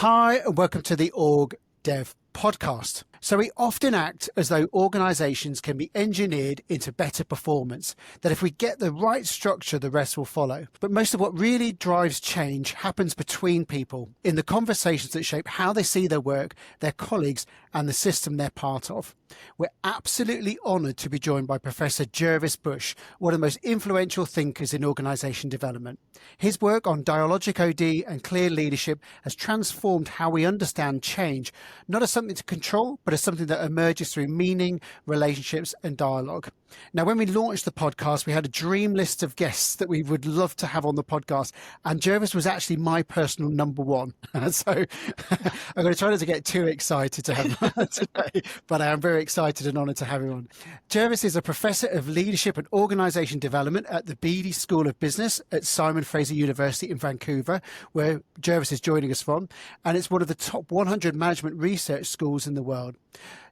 Hi, and welcome to the OrgDev podcast. So we often act as though organizations can be engineered into better performance, that if we get the right structure, the rest will follow. But most of what really drives change happens between people, in the conversations that shape how they see their work, their colleagues, and the system they're part of. We're absolutely honoured to be joined by Professor Gervase Bushe, one of the most influential thinkers in organisation development. His work on dialogic OD and clear leadership has transformed how we understand change, not as something to control, but as something that emerges through meaning, relationships, and dialogue. Now, when we launched the podcast, we had a dream list of guests that we would love to have on the podcast, and Gervase was actually my personal number one. So I'm going to try not to get too excited to have him on today, but I am very excited and honoured to have him on. Gervase is a Professor of Leadership and Organisation Development at the Beatty School of Business at Simon Fraser University in Vancouver, where Gervase is joining us from, and it's one of the top 100 management research schools in the world.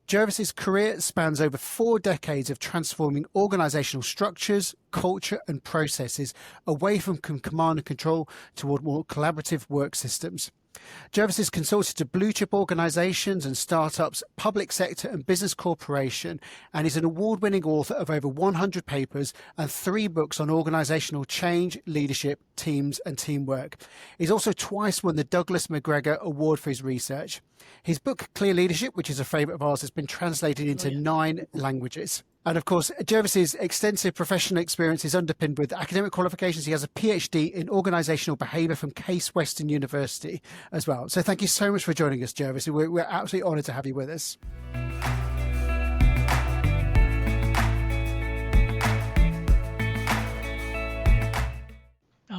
Gervase's career spans over 4 decades of transforming organisational structures, culture and processes away from command and control toward more collaborative work systems. Gervase has consulted to blue chip organisations and startups, public sector and business corporation, and is an award-winning author of over 100 papers and 3 books on organisational change, leadership, teams and teamwork. He's also twice won the Douglas McGregor Award for his research. His book, Clear Leadership, which is a favourite of ours, has been translated into 9 languages. And of course, Gervase's extensive professional experience is underpinned with academic qualifications. He has a PhD in organisational behaviour from Case Western University as well. So thank you so much for joining us, Gervase. We're absolutely honoured to have you with us.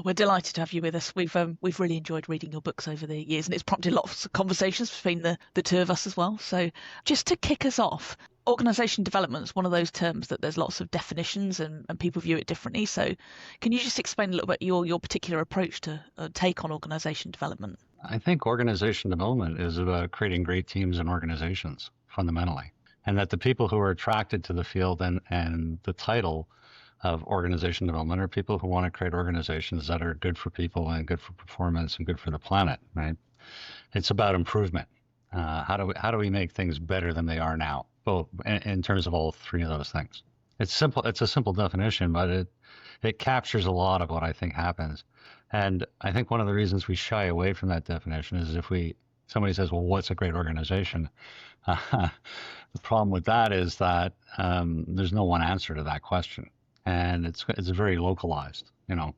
We're delighted to have you with us. We've really enjoyed reading your books over the years, and it's prompted lots of conversations between the two of us as well. So just to kick us off, organisation development is one of those terms that there's lots of definitions and people view it differently. So can you just explain a little bit your particular approach to take on organisation development? I think organization development is about creating great teams and organizations fundamentally, and that the people who are attracted to the field and the title of organization development are people who want to create organizations that are good for people and good for performance and good for the planet, right? It's about improvement. How do we make things better than they are now? Well, in terms of all 3 of those things. It's simple. It's a simple definition, but it captures a lot of what I think happens. And I think one of the reasons we shy away from that definition is if somebody says, well, what's a great organization? The problem with that is that there's no one answer to that question. And it's very localized,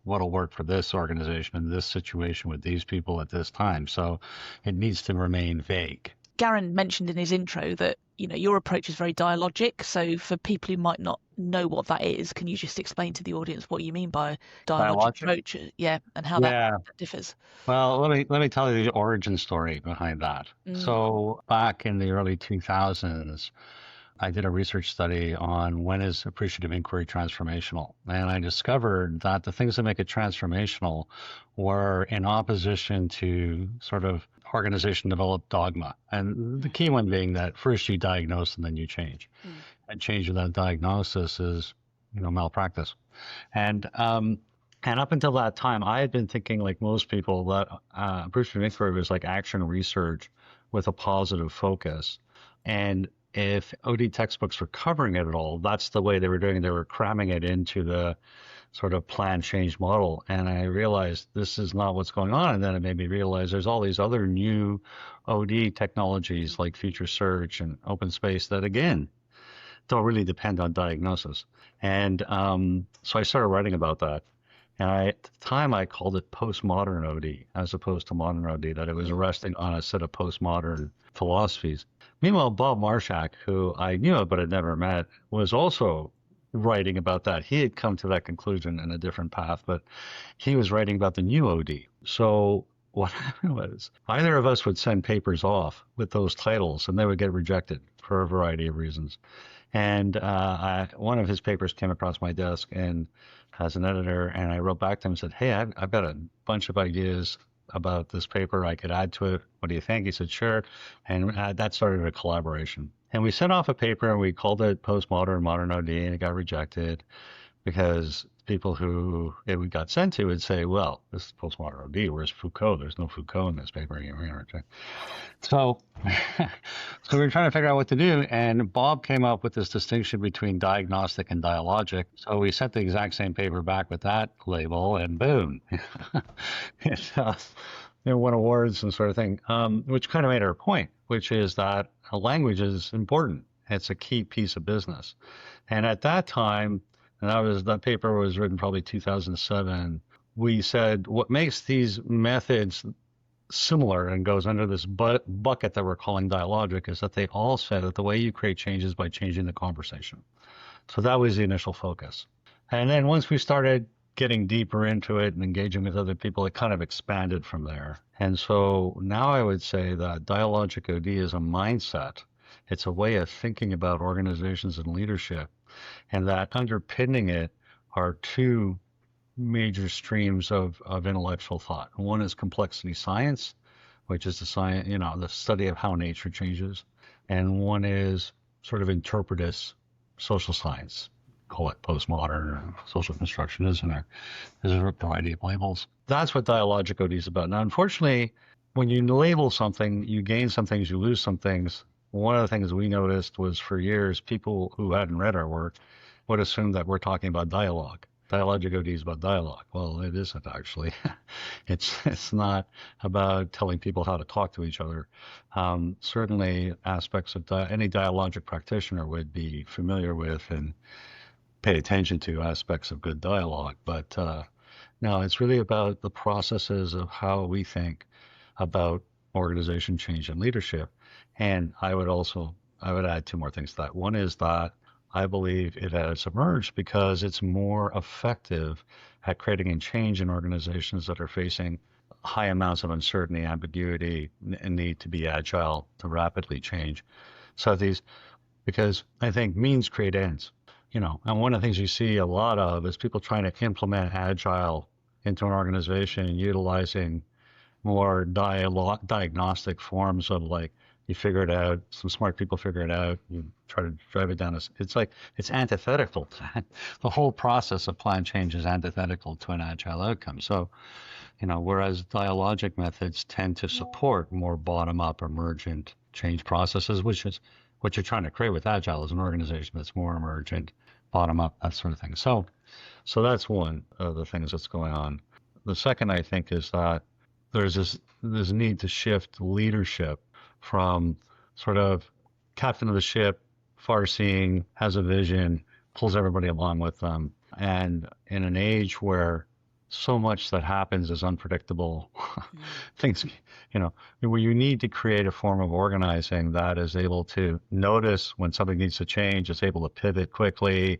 what'll work for this organization in this situation with these people at this time. So it needs to remain vague. Garen mentioned in his intro that, your approach is very dialogic. So for people who might not know what that is, can you just explain to the audience what you mean by dialogic approach? Yeah, and how that differs. Well, let me tell you the origin story behind that. So back in the early 2000s, I did a research study on when is appreciative inquiry transformational. And I discovered that the things that make it transformational were in opposition to sort of organization developed dogma. And the key one being that first you diagnose and then you change. And change without diagnosis is, malpractice. And up until that time, I had been thinking, like most people, that appreciative inquiry was like action research with a positive focus. And if OD textbooks were covering it at all, that's the way they were doing it. They were cramming it into the sort of plan change model. And I realized this is not what's going on. And then it made me realize there's all these other new OD technologies like future search and open space that, again, don't really depend on diagnosis. And so I started writing about that. And at the time, I called it postmodern OD as opposed to modern OD, that it was resting on a set of postmodern philosophies. Meanwhile, Bob Marshak, who I knew of but had never met, was also writing about that. He had come to that conclusion in a different path, but he was writing about the new OD. So what happened was either of us would send papers off with those titles, and they would get rejected for a variety of reasons. And one of his papers came across my desk and as an editor, and I wrote back to him and said, hey, I've got a bunch of ideas about this paper I could add to it. What do you think? He said, sure. And that started a collaboration. And we sent off a paper and we called it Postmodern, Modern OD, and it got rejected because people who it got sent to would say, well, this is postmodern OD. Where's Foucault? There's no Foucault in this paper. So, so we were trying to figure out what to do. And Bob came up with this distinction between diagnostic and dialogic. So we sent the exact same paper back with that label, and boom, it won awards and sort of thing, which kind of made our point, which is that language is important. It's a key piece of business. And at that time, and that paper was written probably 2007, we said what makes these methods similar and goes under this bucket that we're calling dialogic is that they all said that the way you create change is by changing the conversation. So that was the initial focus. And then once we started getting deeper into it and engaging with other people, it kind of expanded from there. And so now I would say that dialogic OD is a mindset. It's a way of thinking about organizations and leadership, and that underpinning it are two major streams of intellectual thought. One is complexity science, which is the science, the study of how nature changes. And one is sort of interpretive social science, call it postmodern or social constructionism, or there's a variety of labels. That's what dialogic OD is about. Now, unfortunately, when you label something, you gain some things, you lose some things. One of the things we noticed was for years, people who hadn't read our work would assume that we're talking about dialogue. Dialogic OD is about dialogue. Well, it isn't actually. It's not about telling people how to talk to each other. Certainly aspects of any dialogic practitioner would be familiar with and pay attention to aspects of good dialogue. But no, it's really about the processes of how we think about organization change and leadership. And I would add two more things to that. One is that I believe it has emerged because it's more effective at creating a change in organizations that are facing high amounts of uncertainty, ambiguity, and need to be agile to rapidly change. So because I think means create ends, and one of the things you see a lot of is people trying to implement agile into an organization utilizing more diagnostic forms of you figure it out, some smart people figure it out, you try to drive it down. It's antithetical. The whole process of plan change is antithetical to an agile outcome. So, whereas dialogic methods tend to support more bottom-up emergent change processes, which is what you're trying to create with agile is an organization that's more emergent, bottom-up, that sort of thing. So that's one of the things that's going on. The second, I think, is that there's this need to shift leadership from sort of captain of the ship, far-seeing, has a vision, pulls everybody along with them. And in an age where so much that happens is unpredictable, things, where you need to create a form of organizing that is able to notice when something needs to change, is able to pivot quickly,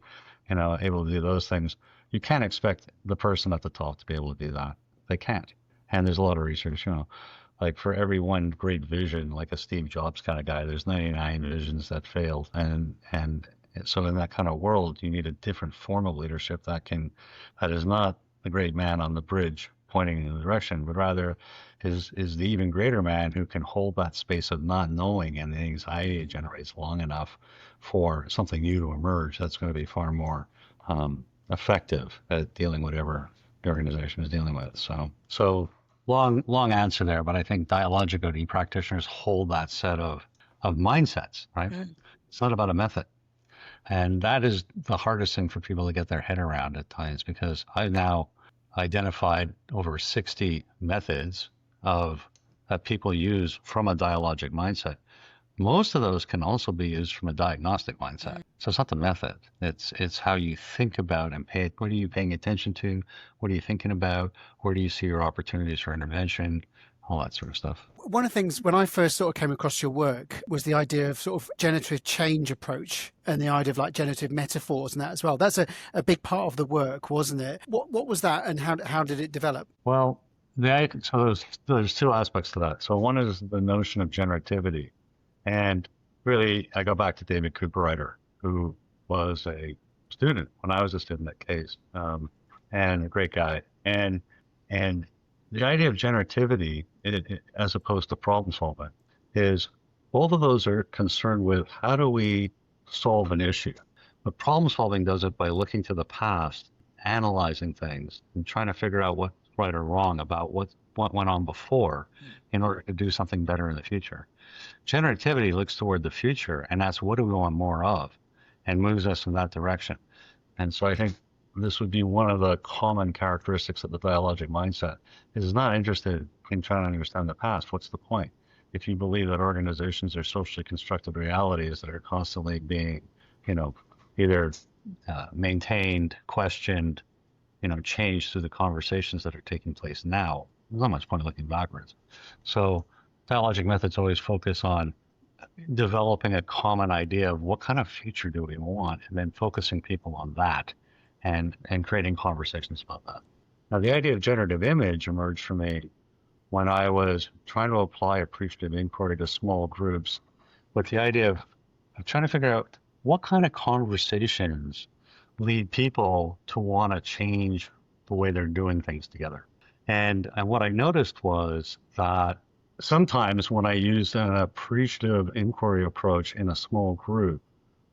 able to do those things. You can't expect the person at the top to be able to do that. They can't. And there's a lot of research, like for every one great vision, like a Steve Jobs kind of guy, there's 99 visions that failed. And so in that kind of world, you need a different form of leadership that is not the great man on the bridge pointing in the direction, but rather is the even greater man who can hold that space of not knowing and the anxiety it generates long enough for something new to emerge. That's going to be far more effective at dealing with whatever the organization is dealing with. So long answer there, but I think dialogic OD practitioners hold that set of mindsets, right? It's not about a method. And that is the hardest thing for people to get their head around at times, because I've now identified over 60 methods that people use from a dialogic mindset. Most of those can also be used from a diagnostic mindset. So it's not the method. It's how you think about and what are you paying attention to? What are you thinking about? Where do you see your opportunities for intervention? All that sort of stuff. One of the things when I first sort of came across your work was the idea of sort of generative change approach and the idea of generative metaphors and that as well. That's a big part of the work, wasn't it? What was that, and how did it develop? Well, so there's two aspects to that. So one is the notion of generativity. And really, I go back to David Cooper-Ryder, who was a student when I was a student at Case, and a great guy. And the idea of generativity, as opposed to problem solving, is both of those are concerned with how do we solve an issue. But problem solving does it by looking to the past analyzing things and trying to figure out what's right or wrong about what went on before in order to do something better in the future. Generativity looks toward the future and asks, what do we want more of? And moves us in that direction. And so I think this would be one of the common characteristics of the dialogic mindset. It is not interested in trying to understand the past. What's the point? If you believe that organizations are socially constructed realities that are constantly being, either maintained, questioned, changed through the conversations that are taking place now, there's not much point looking backwards. So dialogic methods always focus on developing a common idea of what kind of future do we want, and then focusing people on that and creating conversations about that. Now, the idea of generative image emerged for me when I was trying to apply appreciative inquiry to small groups with the idea of trying to figure out what kind of conversations lead people to want to change the way they're doing things together. And what I noticed was that sometimes when I use an appreciative inquiry approach in a small group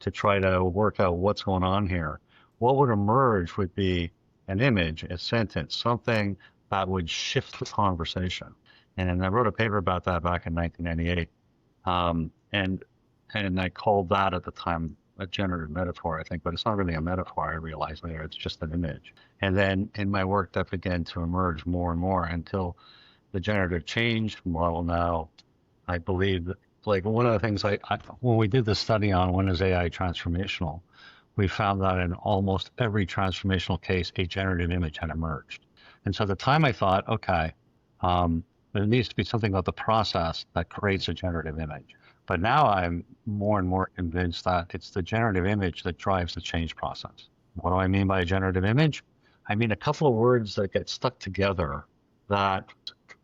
to try to work out what's going on here, what would emerge would be an image, a sentence, something that would shift the conversation. And I wrote a paper about that back in 1998. And I called that at the time a generative metaphor, I think, but it's not really a metaphor. I realized later it's just an image. And then in my work that began to emerge more and more until the generative change model now, I believe that, like, one of the things when we did the study on when is AI transformational, we found that in almost every transformational case, a generative image had emerged. And so at the time I thought, okay, there needs to be something about the process that creates a generative image. But now I'm more and more convinced that it's the generative image that drives the change process. What do I mean by a generative image? I mean a couple of words that get stuck together that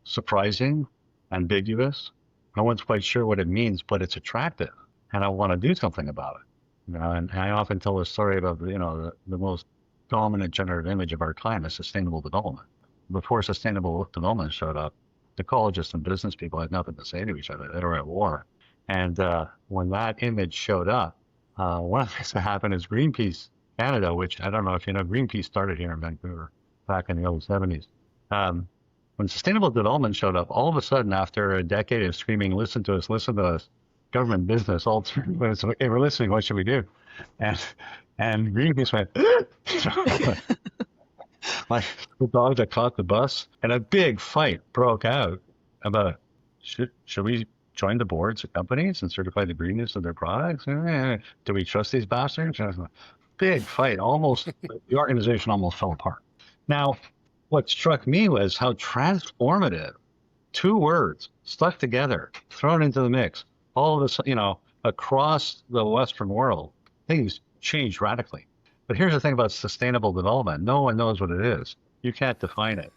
surprising, ambiguous. No one's quite sure what it means, but it's attractive, and I want to do something about it. And I often tell a story about the most dominant generative image of our time is sustainable development. Before sustainable development showed up, ecologists and business people had nothing to say to each other. They were at war. And when that image showed up, one of the things that happened is Greenpeace Canada, which I don't know if you know, Greenpeace started here in Vancouver back in the early 70s. When sustainable development showed up, all of a sudden, after a decade of screaming, listen to us, government business, all through, it's okay, we're listening, what should we do? And Greenpeace went, like the dog that caught the bus, and a big fight broke out about should we join the boards of companies and certify the greenness of their products? Do we trust these bastards? Big fight, almost the organization almost fell apart. Now, what struck me was how transformative 2 words stuck together, thrown into the mix, all of this, across the Western world, things changed radically. But here's the thing about sustainable development. No one knows what it is. You can't define it.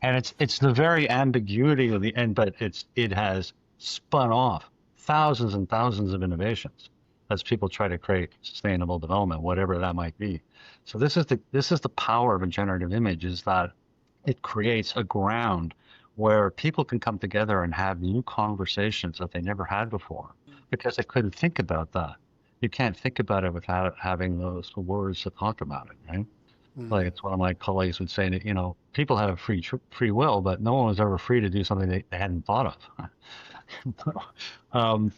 And it's the very ambiguity of the end, but it has spun off thousands and thousands of innovations as people try to create sustainable development, whatever that might be. So this is the power of a generative image, is that it creates a ground where people can come together and have new conversations that they never had before because they couldn't think about that. You can't think about it without having those words to talk about it, right? Like it's one of my colleagues would say that, people have free will, but no one was ever free to do something they hadn't thought of.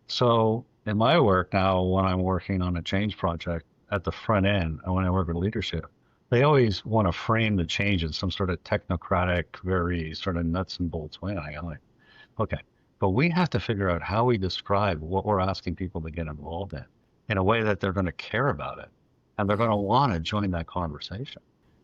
So in my work now, when I'm working on a change project at the front end, and when I work with leadership, they always want to frame the change in some sort of technocratic, very sort of nuts and bolts way. And I'm like, okay, but we have to figure out how we describe what we're asking people to get involved in a way that they're going to care about it. And they're going to want to join that conversation.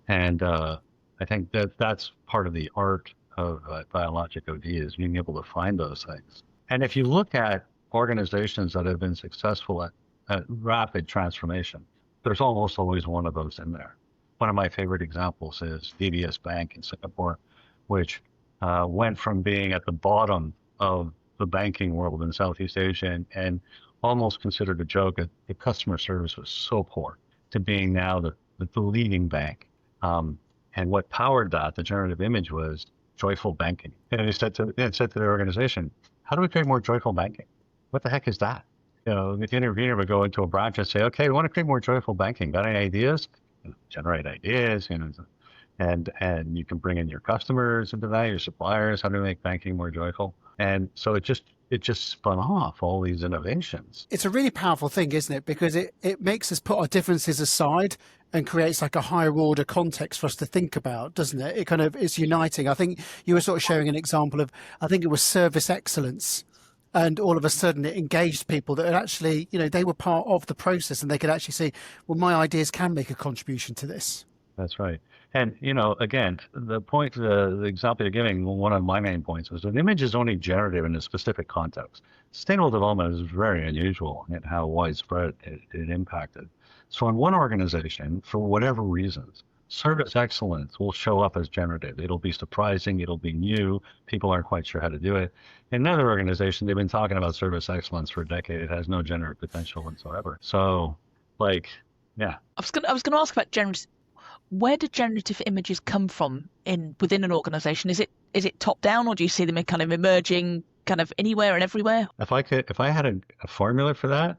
And I think that's part of the art of dialogic OD, is being able to find those things. And if you look at organizations that have been successful at rapid transformation, there's almost always one of those in there. One of my favorite examples is DBS Bank in Singapore, which went from being at the bottom of the banking world in Southeast Asia and almost considered a joke that the customer service was so poor, to being now the leading bank. And what powered that, the generative image, was joyful banking. And it said to their organization, how do we create more joyful banking? What the heck is that? The intervener would go into a branch and say, okay, we want to create more joyful banking. Got any ideas? generate ideas, and you can bring in your customers into that, your suppliers, how to make banking more joyful. And so it just spun off all these innovations. It's a really powerful thing, isn't it? Because it makes us put our differences aside and creates like a higher order context for us to think about, doesn't it? It kind of is uniting. I think you were sort of sharing an example of, I think it was service excellence. And all of a sudden it engaged people that actually, they were part of the process and they could actually see, well, my ideas can make a contribution to this. That's right. And, again, the example you're giving, one of my main points was an image is only generative in a specific context. Sustainable development is very unusual in how widespread it impacted. So in one organization, for whatever reasons, service excellence will show up as generative. It'll be surprising. It'll be new. People aren't quite sure how to do it. In another organization, they've been talking about service excellence for a decade. It has no generative potential whatsoever. So, yeah. I was going to ask about generative. Where do generative images come from within an organization? Is it top down, or do you see them kind of emerging kind of anywhere and everywhere? If I had a formula for that,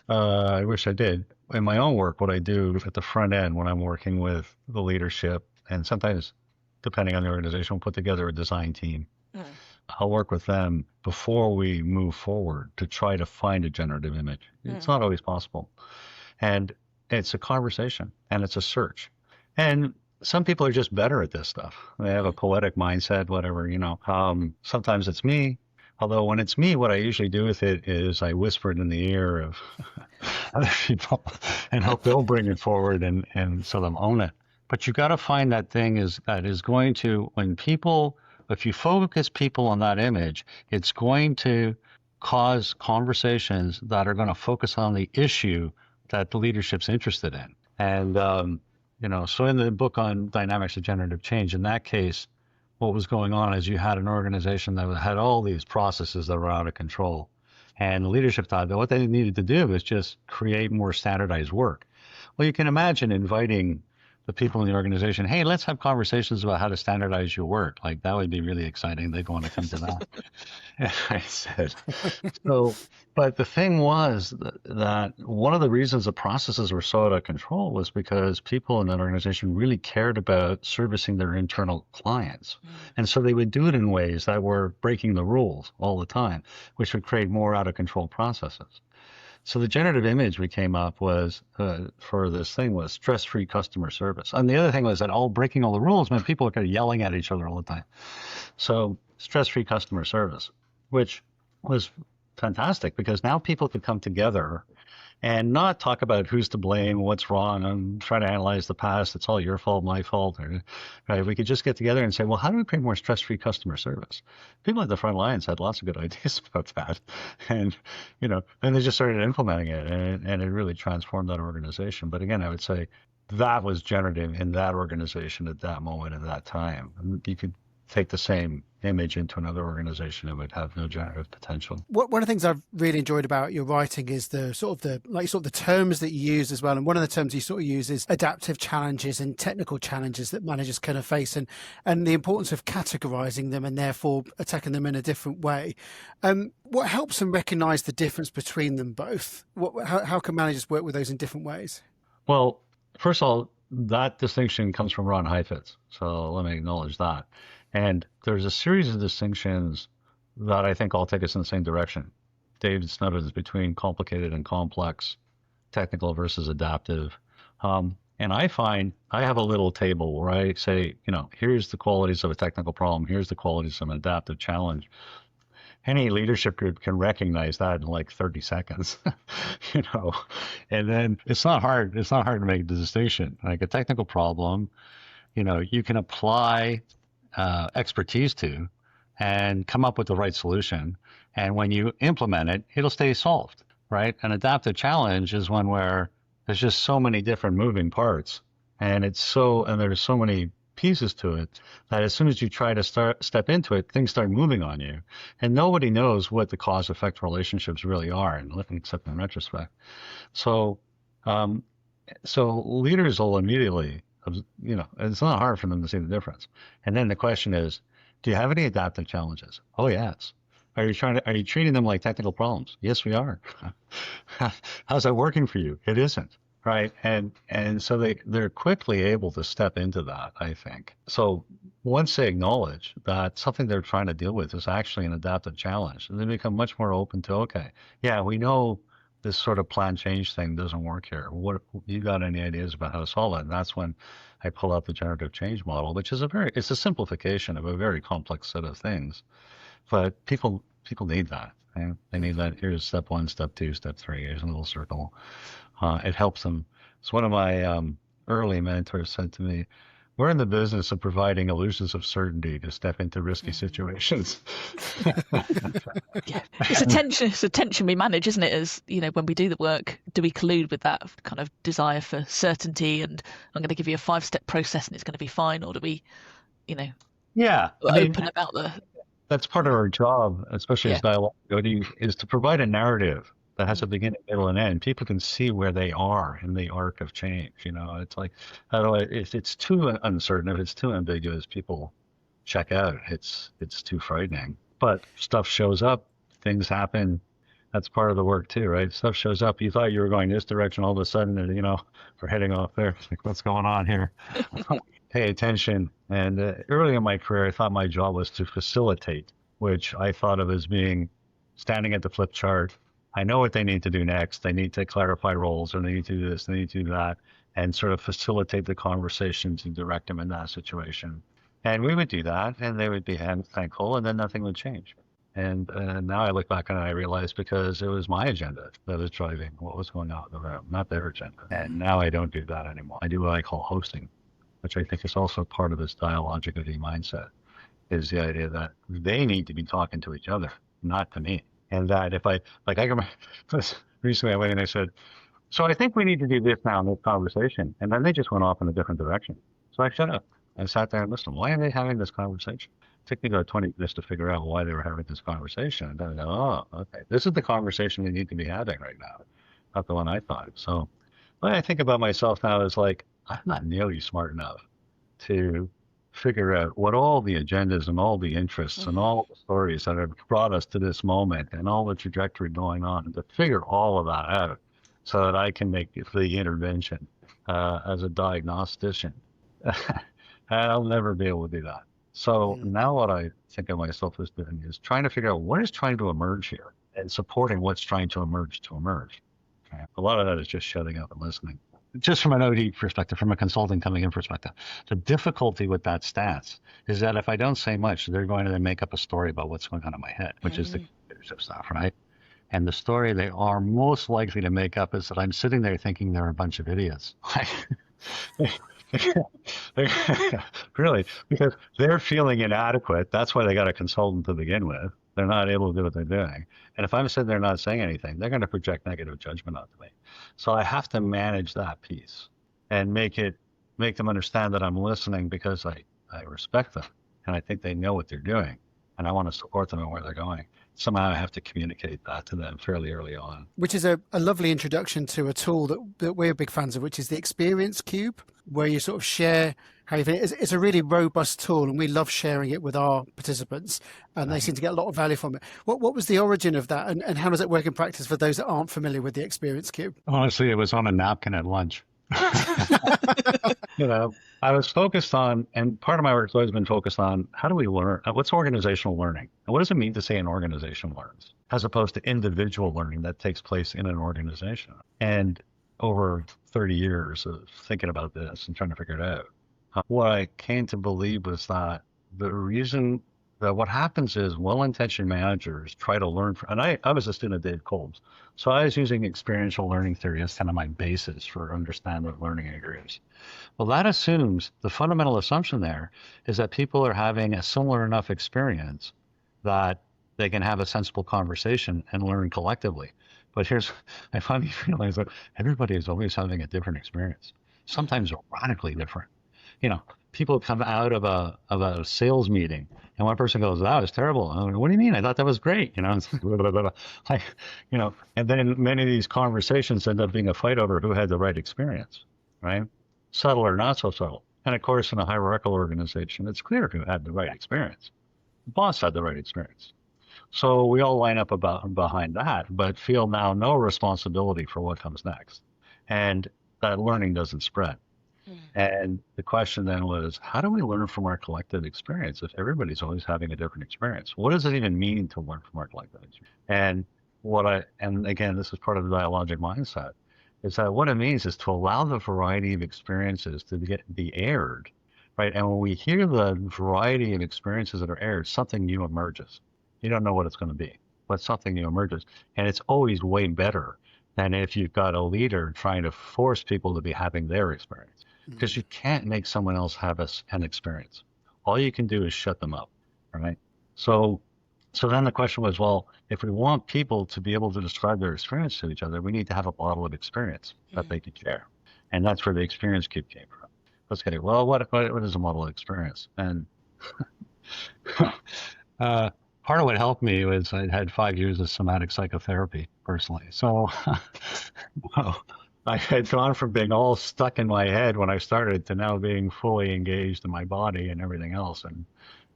I wish I did. In my own work, what I do at the front end when I'm working with the leadership, and sometimes, depending on the organization, we'll put together a design team. I'll work with them before we move forward to try to find a generative image. It's not always possible. And it's a conversation and it's a search. And some people are just better at this stuff. They have a poetic mindset, whatever, sometimes it's me. Although when it's me, what I usually do with it is I whisper it in the ear of other people and hope they'll bring it forward and so them own it. But you got to find that thing that is going to, if you focus people on that image, it's going to cause conversations that are going to focus on the issue that the leadership's interested in. And, so in the book on dynamics of generative change, in that case, what was going on is you had an organization that had all these processes that were out of control. And the leadership thought that what they needed to do was just create more standardized work. Well, you can imagine inviting the people in the organization, hey, let's have conversations about how to standardize your work. Like, that would be really exciting. They'd want to come to that. And I said, but the thing was that one of the reasons the processes were so out of control was because people in that organization really cared about servicing their internal clients. And so they would do it in ways that were breaking the rules all the time, which would create more out of control processes. So the generative image we came up was for this thing was stress-free customer service. And the other thing was that breaking all the rules meant people were kind of yelling at each other all the time. So stress-free customer service, which was fantastic because now people could come together and not talk about who's to blame, what's wrong, and try to analyze the past. It's all your fault, my fault. Right? We could just get together and say, well, how do we create more stress-free customer service? People at the front lines had lots of good ideas about that. And, then they just started implementing it, and it really transformed that organization. But again, I would say that was generative in that organization at that moment, at that time. You could take the same image into another organization, it would have no generative potential. One of the things I've really enjoyed about your writing is the terms that you use as well. And one of the terms you sort of use is adaptive challenges and technical challenges that managers kind of face, and the importance of categorizing them and therefore attacking them in a different way. What helps them recognize the difference between them both? How can managers work with those in different ways? Well, first of all, that distinction comes from Ron Heifetz. So let me acknowledge that. And there's a series of distinctions that I think all take us in the same direction. David Snubbins between complicated and complex, technical versus adaptive. And I find I have a little table where I say, here's the qualities of a technical problem. Here's the qualities of an adaptive challenge. Any leadership group can recognize that in like 30 seconds, and then it's not hard. It's not hard to make the distinction. Like a technical problem, you can apply expertise to and come up with the right solution. And when you implement it, it'll stay solved, right? An adaptive challenge is one where there's just so many different moving parts and there's so many pieces to it that as soon as you try to step into it, things start moving on you. And nobody knows what the cause-effect relationships really are, except in retrospect. So leaders will immediately, it's not hard for them to see the difference. And then the question is, do you have any adaptive challenges? Oh, yes. Are you treating them like technical problems? Yes, we are. How's that working for you? It isn't. right? And so they're quickly able to step into that, I think. So once they acknowledge that something they're trying to deal with is actually an adaptive challenge, they become much more open to, okay, yeah, we know this sort of plan change thing doesn't work here. What you got any ideas about how to solve it? And that's when I pull out the generative change model, which is it's a simplification of a very complex set of things. But people need that. Right? They need that. Here's step one, step two, step three. Here's a little circle. It helps them. So one of my early mentors said to me, "We're in the business of providing illusions of certainty to step into risky situations." Yeah, it's a tension we manage, isn't it? As you know, when we do the work, do we collude with that kind of desire for certainty and I'm going to give you a 5-step process and it's going to be fine, or do we, you know, Yeah, open about the? That's part of our job, especially as Yeah. dialogue, is to provide a narrative that has a beginning, middle, and end. People can see where they are in the arc of change. It's like, how do I, if it's too uncertain, if it's too ambiguous, people check out. It's too frightening. But stuff shows up, things happen. That's part of the work too, right? Stuff shows up. You thought you were going this direction, all of a sudden, and we're heading off there. It's like, what's going on here? Pay attention. And early in my career, I thought my job was to facilitate, which I thought of as being standing at the flip chart. I know what they need to do next. They need to clarify roles, or they need to do this, they need to do that, and sort of facilitate the conversation to direct them in that situation. And we would do that, and they would be thankful, and then nothing would change. And now I look back and I realize because it was my agenda that was driving what was going on in the room, not their agenda. And now I don't do that anymore. I do what I call hosting, which I think is also part of this dialogic mindset, is the idea that they need to be talking to each other, not to me. And that if I remember recently I went and I said, so I think we need to do this now in this conversation. And then they just went off in a different direction. So I shut up. I sat there and listened. Why are they having this conversation? It took me about 20 minutes to figure out why they were having this conversation. And then I go, oh, okay. This is the conversation we need to be having right now, not the one I thought. So what I think about myself now is like, I'm not nearly smart enough to figure out what all the agendas and all the interests and all the stories that have brought us to this moment and all the trajectory going on, and to figure all of that out so that I can make the intervention as a diagnostician. I'll never be able to do that. So now what I think of myself as doing is trying to figure out what is trying to emerge here and supporting what's trying to emerge. Okay? A lot of that is just shutting up and listening. Just from an OD perspective, from a consulting coming in perspective, the difficulty with that stance is that if I don't say much, they're going to then make up a story about what's going on in my head, which is the leadership stuff, right? And the story they are most likely to make up is that I'm sitting there thinking they're a bunch of idiots. Really, because they're feeling inadequate. That's why they got a consultant to begin with. They're not able to do what they're doing. And if I'm sitting there not saying anything, they're going to project negative judgment onto me. So I have to manage that piece and make them understand that I'm listening because I respect them and I think they know what they're doing and I want to support them in where they're going. Somehow I have to communicate that to them fairly early on. Which is a lovely introduction to a tool that we're big fans of, which is the Experience Cube, where you sort of share how you think. It's a really robust tool, and we love sharing it with our participants, and they seem to get a lot of value from it. What was the origin of that, and how does it work in practice for those that aren't familiar with the Experience Cube? Honestly, it was on a napkin at lunch. I was focused on, and part of my work has always been focused on, how do we learn? What's organizational learning? And what does it mean to say an organization learns, as opposed to individual learning that takes place in an organization? And over 30 years of thinking about this and trying to figure it out, what I came to believe was that the reason that what happens is well-intentioned managers try to learn from, and I was a student of Dave Kolb's, so I was using experiential learning theory as kind of my basis for understanding what learning is. Well, that assumes, the fundamental assumption there is that people are having a similar enough experience that they can have a sensible conversation and learn collectively. But I finally realized that everybody is always having a different experience, sometimes radically different. People come out of a sales meeting and one person goes, that was terrible. I'm like, what do you mean? I thought that was great. And then many of these conversations end up being a fight over who had the right experience, right? Subtle or not so subtle. And of course, in a hierarchical organization, it's clear who had the right experience. The boss had the right experience. So we all line up behind that, but feel now no responsibility for what comes next. And that learning doesn't spread. And the question then was, how do we learn from our collective experience if everybody's always having a different experience? What does it even mean to learn from our collective experience? And again, this is part of the dialogic mindset, is that what it means is to allow the variety of experiences to be aired, right? And when we hear the variety of experiences that are aired, something new emerges. You don't know what it's going to be, but something new emerges. And it's always way better than if you've got a leader trying to force people to be having their experience. Because you can't make someone else have an experience. All you can do is shut them up, right? So then the question was, well, if we want people to be able to describe their experience to each other, we need to have a model of experience that they can share. And that's where the experience cube came from. Let's get it. Well, what is a model of experience? And part of what helped me was I had 5 years of somatic psychotherapy personally. So I had gone from being all stuck in my head when I started to now being fully engaged in my body and everything else. And,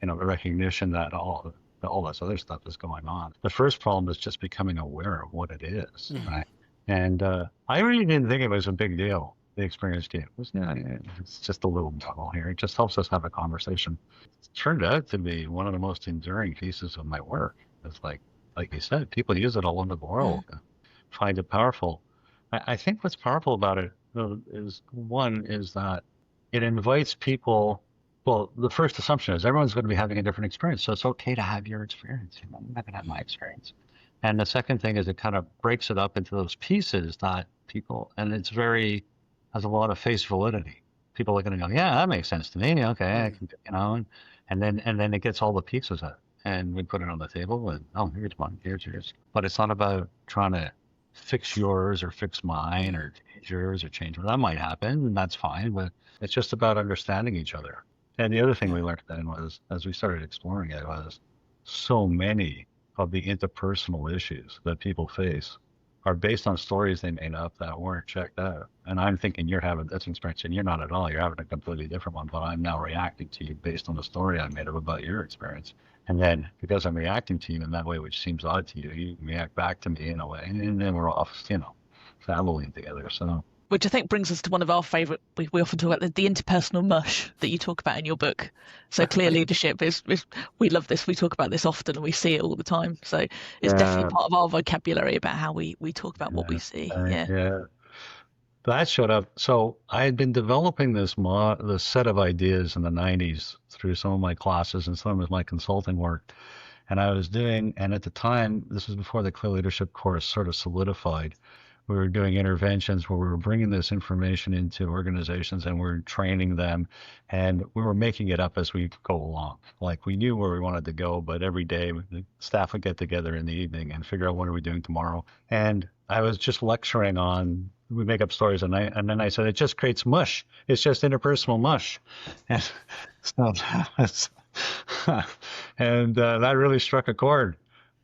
the recognition that all this other stuff is going on. The first problem is just becoming aware of what it is, right? And I really didn't think it was a big deal, the experience game. It's just a little model here. It just helps us have a conversation. It turned out to be one of the most enduring pieces of my work. It's like you said, people use it all over the world, find it powerful. I think what's powerful about it is that it invites people. Well, the first assumption is everyone's going to be having a different experience, so it's okay to have your experience. I'm not going to have my experience. And the second thing is it kind of breaks it up into those pieces that people, and has a lot of face validity. People are going to go, yeah, that makes sense to me. Okay, I can, and then it gets all the pieces of it, and we put it on the table, and here's one, here's yours. But it's not about trying to fix yours or fix mine or change yours or change. Well, that might happen, and that's fine, but it's just about understanding each other. And the other thing we learned then was, as we started exploring it, was so many of the interpersonal issues that people face are based on stories they made up that weren't checked out. And I'm thinking you're having this experience, and you're not at all. You're having a completely different one, but I'm now reacting to you based on the story I made up about your experience. And then because I'm reacting to you in that way, which seems odd to you, you react back to me in a way, and then we're off, traveling together. So, which I think brings us to one of our favourite. We often talk about the interpersonal mush that you talk about in your book. So clear leadership is we love this. We talk about this often, and we see it all the time. So it's definitely part of our vocabulary about how we talk about what we see. That showed up. So I had been developing this set of ideas in the 90s through some of my classes and some of my consulting work. And I was doing, and at the time, this was before the Clear Leadership course sort of solidified. We were doing interventions where we were bringing this information into organizations and we're training them, and we were making it up as we go along. Like we knew where we wanted to go, but every day the staff would get together in the evening and figure out what are we doing tomorrow. And I was just lecturing on, we make up stories, and then I said, it just creates mush. It's just interpersonal mush. And so that really struck a chord.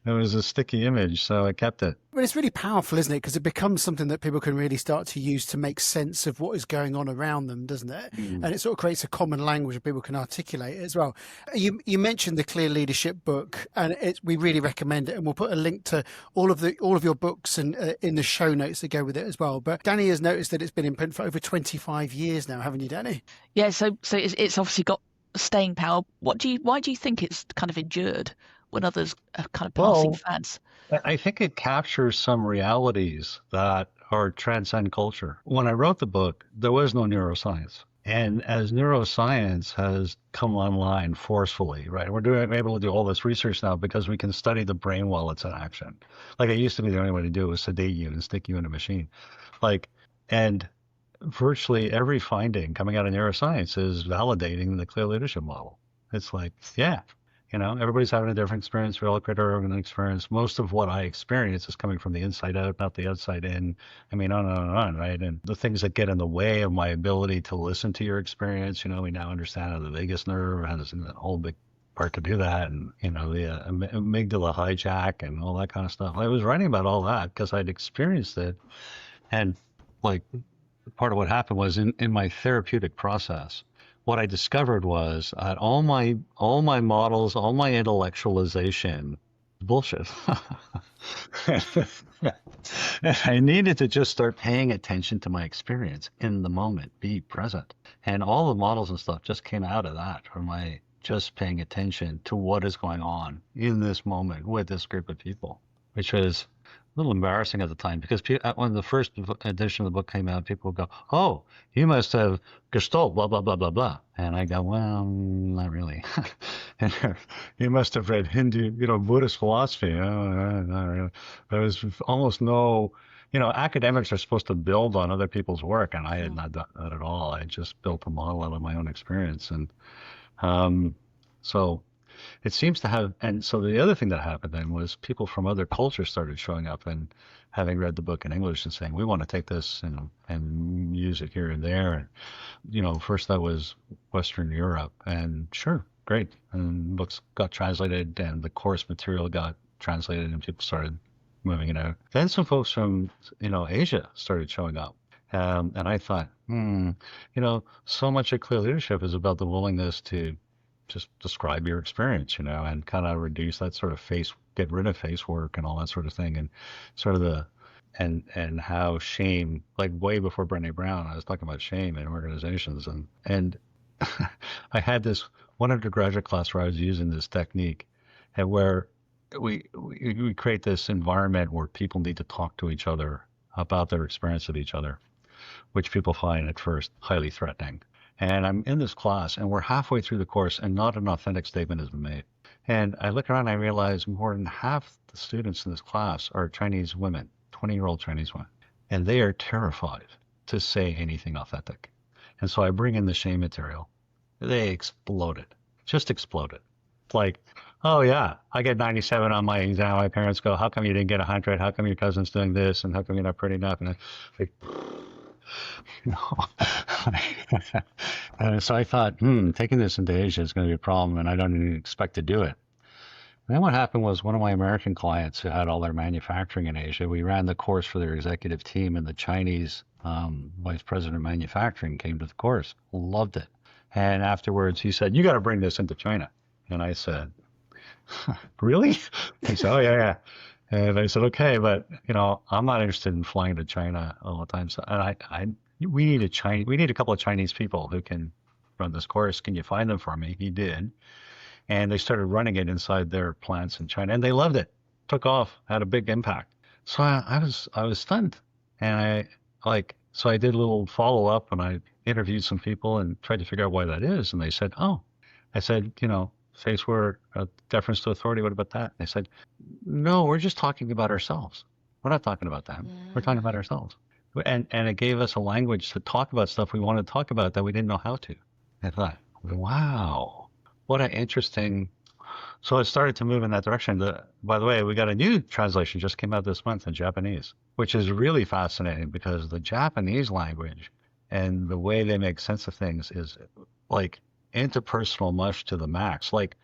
It was a sticky image, so I kept it. But it's really powerful, isn't it? Because it becomes something that people can really start to use to make sense of what is going on around them, doesn't it? And it sort of creates a common language that people can articulate it as well. You mentioned the Clear Leadership book, and we really recommend it. And we'll put a link to all of your books and in the show notes that go with it as well. But Danny has noticed that it's been in print for over 25 years now, haven't you, Danny? Yeah. So it's obviously got staying power. Why do you think it's kind of endured when others are kind of passing fads? I think it captures some realities that are transcend culture. When I wrote the book, there was no neuroscience. And as neuroscience has come online forcefully, right, we're able to do all this research now because we can study the brain while it's in action. Like it used to be the only way to do it was sedate you and stick you in a machine. And virtually every finding coming out of neuroscience is validating the Clear Leadership model. It's like, everybody's having a different experience. We all create our own experience. Most of what I experience is coming from the inside out, not the outside in. I mean, on and on and on, right? And the things that get in the way of my ability to listen to your experience, we now understand how the vagus nerve has a whole big part to do that, and, the amygdala hijack and all that kind of stuff. I was writing about all that because I'd experienced it. And part of what happened was in my therapeutic process, what I discovered was all my models, all my intellectualization, bullshit. I needed to just start paying attention to my experience in the moment, be present. And all the models and stuff just came out of that, from my just paying attention to what is going on in this moment with this group of people, which was a little embarrassing at the time because when the first edition of the book came out, people would go, "Oh, you must have Gestalt, blah, blah, blah, blah, blah." And I go, "Well, not really." And you must have read Hindu, Buddhist philosophy. Oh, not really. There was almost no, academics are supposed to build on other people's work, and I had not done that at all. I just built a model out of my own experience. And so it seems to have, and so the other thing that happened then was people from other cultures started showing up and having read the book in English and saying, "We want to take this and use it here and there." And, first that was Western Europe, and sure, great. And books got translated and the course material got translated and people started moving it out. Then some folks from, Asia started showing up. And I thought, so much of clear leadership is about the willingness to just describe your experience, and kind of reduce that sort of get rid of face work and all that sort of thing. And sort of and how shame, like way before Brené Brown, I was talking about shame in organizations. And I had this one undergraduate class where I was using this technique and where we create this environment where people need to talk to each other about their experience with each other, which people find at first highly threatening. And I'm in this class and we're halfway through the course and not an authentic statement has been made. And I look around and I realize more than half the students in this class are Chinese women, 20-year-old Chinese women, and they are terrified to say anything authentic. And so I bring in the shame material. They exploded, just exploded. Like, "Oh yeah, I get 97 on my exam. My parents go, 'How come you didn't get 100? How come your cousin's doing this? And how come you're not pretty enough?' And like, and so I thought, taking this into Asia is going to be a problem, and I don't even expect to do it. And then what happened was one of my American clients who had all their manufacturing in Asia, we ran the course for their executive team, and the Chinese vice president of manufacturing came to the course, loved it. And afterwards he said, "You got to bring this into China." And I said, "Really?" He said, "Oh, yeah. And I said, "Okay, but I'm not interested in flying to China all the time. So, and we need a couple of Chinese people who can run this course. Can you find them for me?" He did, and they started running it inside their plants in China, and they loved it. Took off, had a big impact. So I was stunned, and so I did a little follow up, and I interviewed some people and tried to figure out why that is, and they said, "Oh," I said, "face word, deference to authority. What about that?" They said, "No, we're just talking about ourselves. We're not talking about them. We're talking about ourselves." And it gave us a language to talk about stuff we wanted to talk about that we didn't know how to. I thought, wow, what an interesting. So it started to move in that direction. By the way, we got a new translation just came out this month in Japanese, which is really fascinating because the Japanese language and the way they make sense of things is like interpersonal mush to the max. Like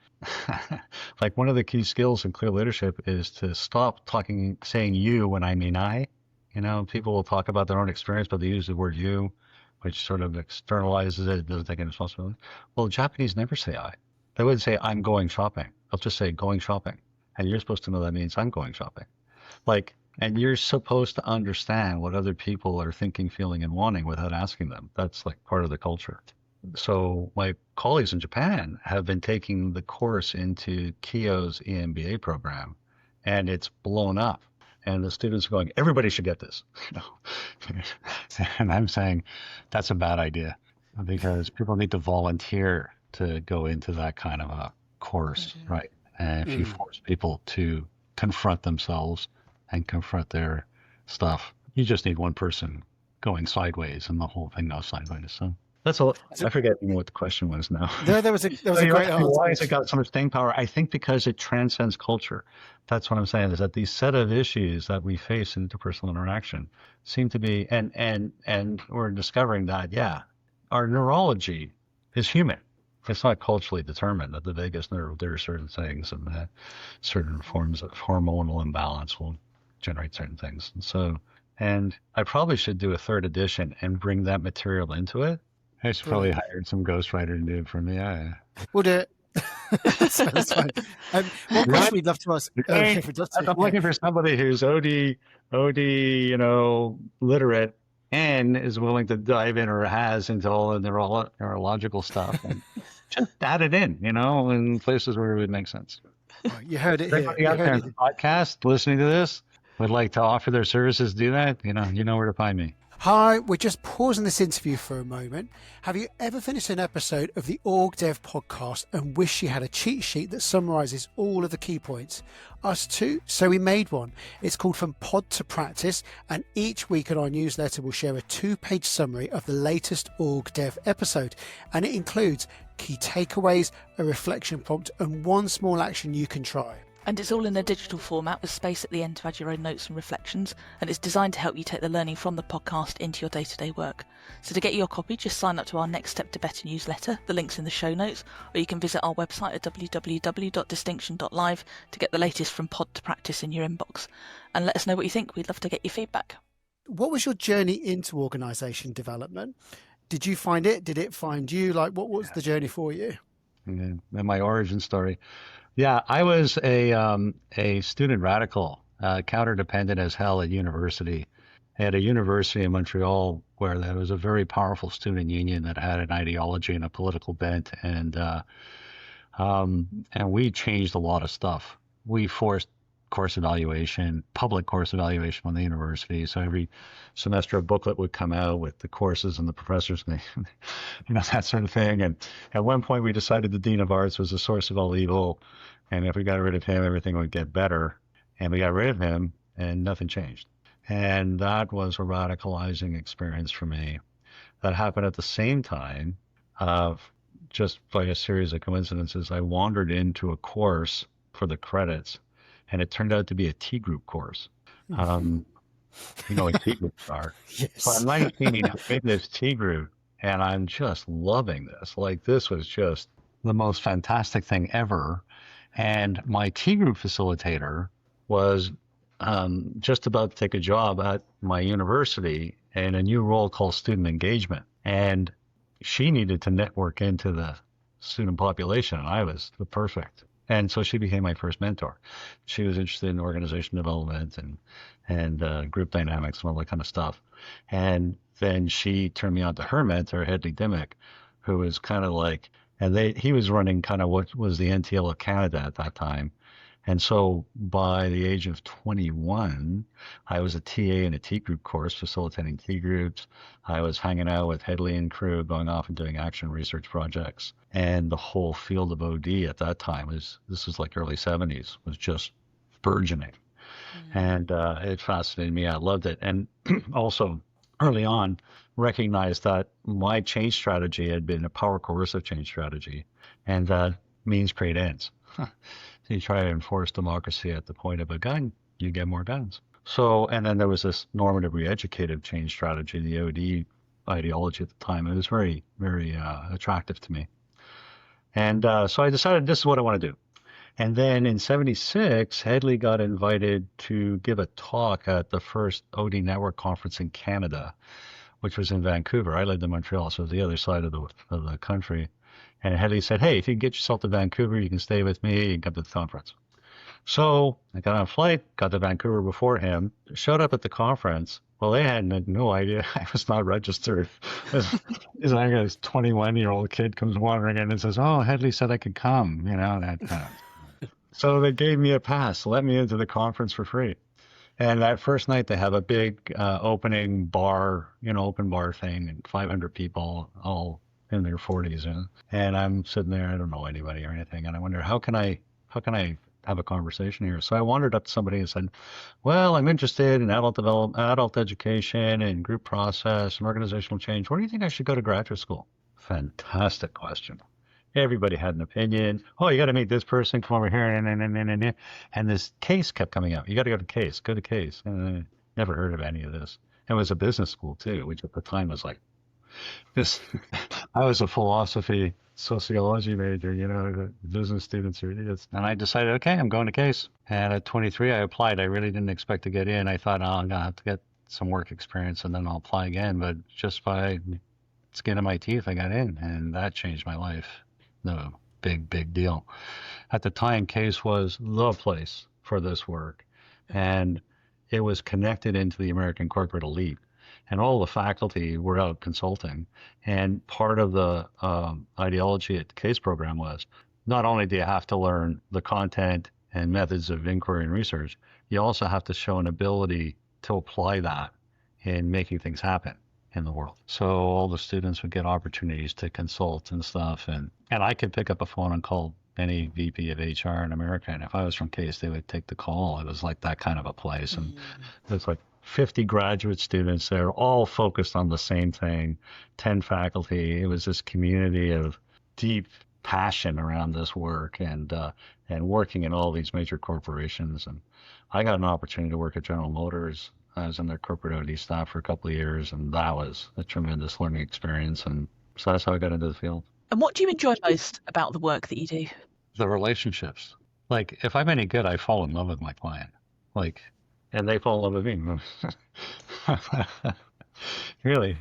one of the key skills in clear leadership is to stop saying you when I mean I. People will talk about their own experience, but they use the word you, which sort of externalizes it, doesn't take any responsibility. Well, Japanese never say I. They wouldn't say I'm going shopping. They'll just say going shopping. And you're supposed to know that means I'm going shopping. And you're supposed to understand what other people are thinking, feeling, and wanting without asking them. That's like part of the culture. So my colleagues in Japan have been taking the course into Kyo's EMBA program, and it's blown up. And the students are going, "Everybody should get this." And I'm saying that's a bad idea because people need to volunteer to go into that kind of a course, right? And if you force people to confront themselves and confront their stuff, you just need one person going sideways and the whole thing goes sideways. So that's all. I forget even what the question was now. There was a great answer. Why has it got so much staying power? I think because it transcends culture. That's what I'm saying, is that these set of issues that we face in interpersonal interaction seem to be, and we're discovering that, our neurology is human. It's not culturally determined that the vagus nerve, there are certain things, and that certain forms of hormonal imbalance will generate certain things. And I probably should do a third edition and bring that material into it. I should probably hire some ghostwriter to do it for me. We'll do it. So that's fine. One Right? question we'd love to ask. Right? If we'd love to, I'm looking for somebody who's OD, literate and is willing to dive in or has into all the neurological stuff and just add it in places where it would make sense. Well, you heard it here. Everybody You out heard there in it. the podcast listening to this would like to offer their services, do that, you know where to find me. Hi, we're just pausing this interview for a moment. Have you ever finished an episode of the OrgDev podcast and wish you had a cheat sheet that summarizes all of the key points? Us too, so we made one. It's called From Pod to Practice, and each week in our newsletter we'll share a 2-page summary of the latest OrgDev episode, and it includes key takeaways, a reflection prompt, and one small action you can try. And it's all in a digital format with space at the end to add your own notes and reflections, and it's designed to help you take the learning from the podcast into your day-to-day work. So to get your copy, just sign up to our Next Step to Better newsletter. The link's in the show notes, or you can visit our website at www.distinction.live to get the latest From Pod to Practice in your inbox. And let us know what you think. We'd love to get your feedback. What was your journey into organisation development? Did you find it? Did it find you? What was the journey for you? And my origin story. Yeah, I was a student radical, counter-dependent as hell at university. At a university in Montreal where there was a very powerful student union that had an ideology and a political bent, and we changed a lot of stuff. We forced course evaluation, public course evaluation on the university. So every semester a booklet would come out with the courses and the professors, and that sort of thing. And at one point we decided the Dean of Arts was the source of all evil. And if we got rid of him, everything would get better. And we got rid of him and nothing changed. And that was a radicalizing experience for me. That happened at the same time of just by a series of coincidences. I wandered into a course for the credits, and it turned out to be a T group course. You know what T groups are. Yes. So I'm 19 in this T group, and I'm just loving this. This was just the most fantastic thing ever. And my T group facilitator was just about to take a job at my university in a new role called student engagement. And she needed to network into the student population, and I was the perfect. And so she became my first mentor. She was interested in organization development and group dynamics and all that kind of stuff. And then she turned me on to her mentor, Hedley Dimmick, who was kind of he was running kind of what was the NTL of Canada at that time. And so by the age of 21, I was a TA in a T group course, facilitating T groups. I was hanging out with Hedley and crew, going off and doing action research projects. And the whole field of OD at that time this was like early 70s, was just burgeoning. And it fascinated me. I loved it. And also early on, recognized that my change strategy had been a power coercive change strategy, and that means create ends. So you try to enforce democracy at the point of a gun, you get more guns. So, and then there was this normative re-educative change strategy, the OD ideology at the time. It was very, very attractive to me. And so I decided this is what I want to do. And then in 76, Hedley got invited to give a talk at the first OD Network conference in Canada, which was in Vancouver. I lived in Montreal, so it was the other side of the country. And Hedley said, hey, if you can get yourself to Vancouver, you can stay with me and come to the conference. So I got on a flight, got to Vancouver before him, showed up at the conference. Well, they had no idea I was not registered. This 21-year-old kid comes wandering in and says, oh, Hedley said I could come, that kind of. So they gave me a pass, let me into the conference for free. And that first night they have a big opening bar, open bar thing, and 500 people, all in their 40s. And I'm sitting there, I don't know anybody or anything. And I wonder, how can I have a conversation here? So I wandered up to somebody and said, well, I'm interested in adult development, adult education and group process and organizational change. Where do you think I should go to graduate school? Fantastic question. Everybody had an opinion. Oh, you got to meet this person, come over here, and this case kept coming out. You got to go to case, go to case. And I never heard of any of this. It was a business school too, which at the time was like this. I was a philosophy, sociology major, the business students are idiots. And I decided, okay, I'm going to case. And at 23, I applied. I really didn't expect to get in. I thought, oh, I'm going to have to get some work experience and then I'll apply again. But just by skin of my teeth, I got in, and that changed my life. big deal. At the time, CASE was the place for this work. And it was connected into the American corporate elite. And all the faculty were out consulting. And part of the ideology at the CASE program was not only do you have to learn the content and methods of inquiry and research, you also have to show an ability to apply that in making things happen in the world. So all the students would get opportunities to consult and stuff. And I could pick up a phone and call any VP of HR in America. And if I was from CASE, they would take the call. It was like that kind of a place. And it's like 50 graduate students. They're all focused on the same thing, 10 faculty. It was this community of deep passion around this work and working in all these major corporations. And I got an opportunity to work at General Motors. I was in their corporate OD staff for a couple of years, and that was a tremendous learning experience. And so that's how I got into the field. And what do you enjoy most about the work that you do? The relationships. Like, if I'm any good, I fall in love with my client. Like, and they fall in love with me. Really.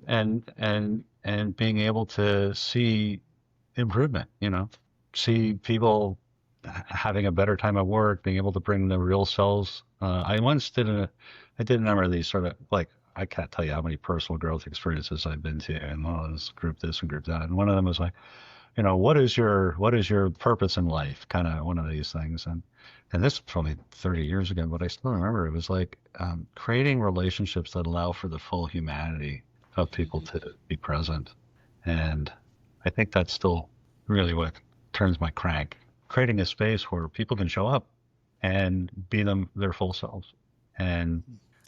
And being able to see improvement, see people having a better time at work, being able to bring the real selves. I did a number of these sort of, like, I can't tell you how many personal growth experiences I've been to, and this group this and group that. And one of them was like, what is your purpose in life? Kind of one of these things. And this was probably 30 years ago, but I still remember it was like creating relationships that allow for the full humanity of people to be present. And I think that's still really what turns my crank. Creating a space where people can show up and be their full selves. And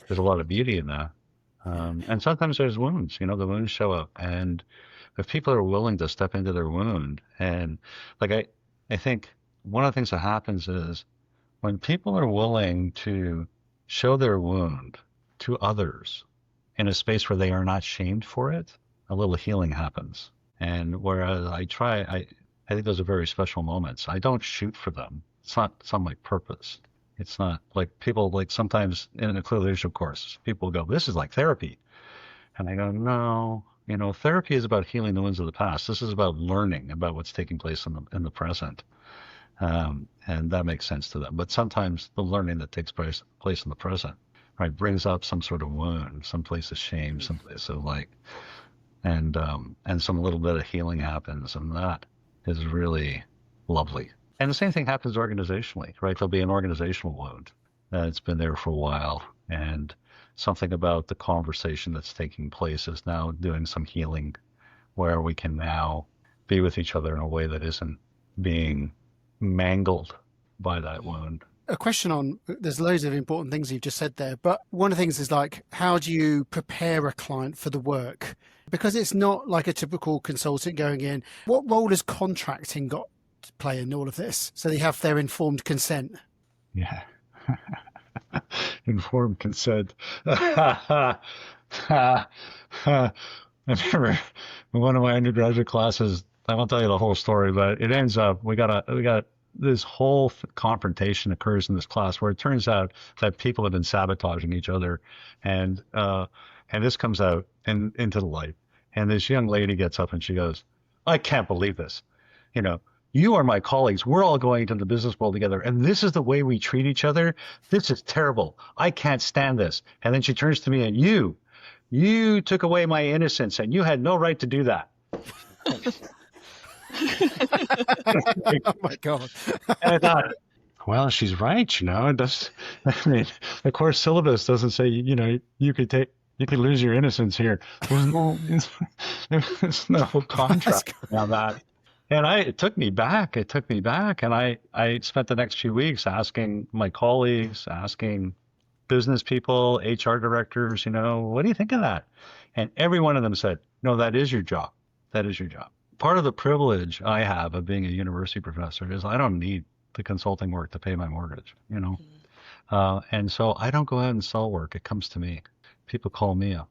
there's a lot of beauty in that. And sometimes there's wounds, the wounds show up. And if people are willing to step into their wound, and like I think one of the things that happens is when people are willing to show their wound to others in a space where they are not shamed for it, a little healing happens. And whereas I think those are very special moments. I don't shoot for them. It's not my purpose. It's not like people, like sometimes in a clear leadership course, people go, this is like therapy. And I go, no, therapy is about healing the wounds of the past. This is about learning about what's taking place in the present. And that makes sense to them. But sometimes the learning that takes place in the present, right, brings up some sort of wound, some place of shame, some place of and some little bit of healing happens. And that is really lovely. And the same thing happens organizationally, right? There'll be an organizational wound that's been there for a while, and something about the conversation that's taking place is now doing some healing where we can now be with each other in a way that isn't being mangled by that wound. A question on, there's loads of important things you've just said there, but one of the things is like, how do you prepare a client for the work? Because it's not like a typical consultant going in. What role has contracting got to play in all of this? So they have their informed consent. Yeah. Informed consent. I remember in one of my undergraduate classes, I won't tell you the whole story, but it ends up, we got this whole confrontation occurs in this class where it turns out that people have been sabotaging each other. And this comes out into the light. And this young lady gets up and she goes, I can't believe this. You are my colleagues. We're all going into the business world together. And this is the way we treat each other. This is terrible. I can't stand this. And then she turns to me and you took away my innocence and you had no right to do that. Oh my God. And I thought, well, she's right. It does. I mean, the course syllabus doesn't say, you could lose your innocence here. There's no contract on that. And it took me back. And I spent the next few weeks asking my colleagues, asking business people, HR directors, what do you think of that? And every one of them said, no, that is your job. That is your job. Part of the privilege I have of being a university professor is I don't need the consulting work to pay my mortgage, and so I don't go out and sell work. It comes to me. People call me up.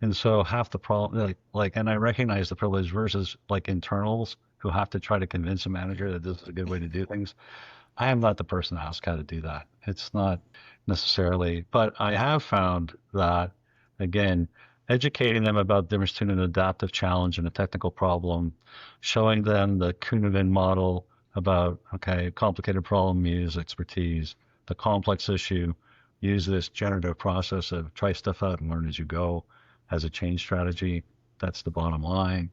And so half the problem, and I recognize the privilege versus like internals who have to try to convince a manager that this is a good way to do things. I am not the person to ask how to do that. It's not necessarily, but I have found that, again, educating them about the difference between an adaptive challenge and a technical problem, showing them the Kuhneman model about, okay, complicated problem, use expertise, the complex issue, use this generative process of try stuff out and learn as you go as a change strategy. That's the bottom line.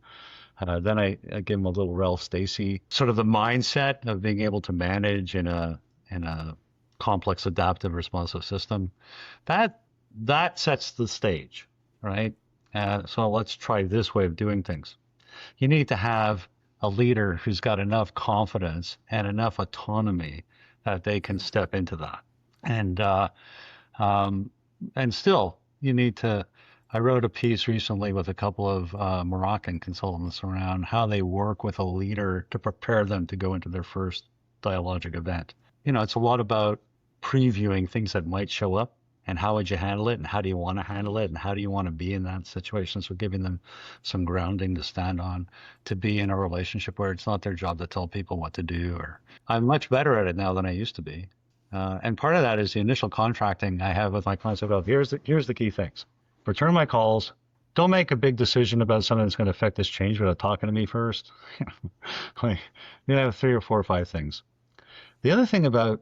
Then I give them a little Ralph Stacey, sort of the mindset of being able to manage in a complex adaptive responsive system. That sets the stage, right? So let's try this way of doing things. You need to have a leader who's got enough confidence and enough autonomy that they can step into that. And still, you need to. I wrote a piece recently with a couple of Moroccan consultants around how they work with a leader to prepare them to go into their first dialogic event. It's a lot about previewing things that might show up and how would you handle it and how do you want to handle it and how do you want to be in that situation. So giving them some grounding to stand on, to be in a relationship where it's not their job to tell people what to do. Or I'm much better at it now than I used to be. And part of that is the initial contracting I have with my clients about here's the key things. Return my calls. Don't make a big decision about something that's going to affect this change without talking to me first. Have 3 or 4 or 5 things. The other thing about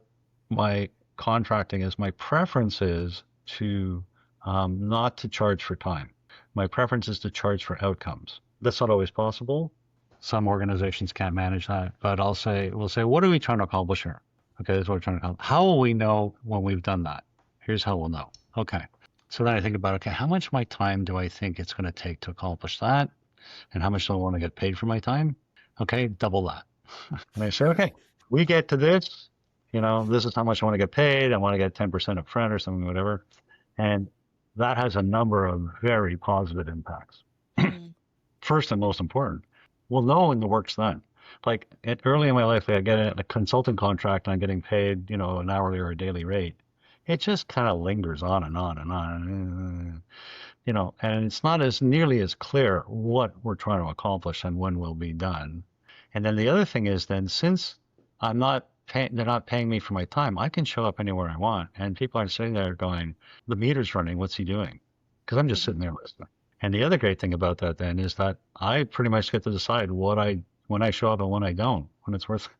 my contracting is my preference is to not to charge for time. My preference is to charge for outcomes. That's not always possible. Some organizations can't manage that, but we'll say, what are we trying to accomplish here? Okay, that's what we're trying to accomplish. How will we know when we've done that? Here's how we'll know. Okay. So then I think about, okay, how much of my time do I think it's going to take to accomplish that? And how much do I want to get paid for my time? Okay, double that. And I say, okay, we get to this, this is how much I want to get paid. I want to get 10% up front or something, whatever. And that has a number of very positive impacts. First and most important, we'll know when the work's done. Like early in my life, I get a consulting contract and I'm getting paid, an hourly or a daily rate. It just kind of lingers on and on and on, and it's not as nearly as clear what we're trying to accomplish and when we'll be done. And then the other thing is then since they're not paying me for my time, I can show up anywhere I want. And people are sitting there going, the meter's running, what's he doing? Because I'm just sitting there listening. And the other great thing about that then is that I pretty much get to decide when I show up and when I don't, when it's worth,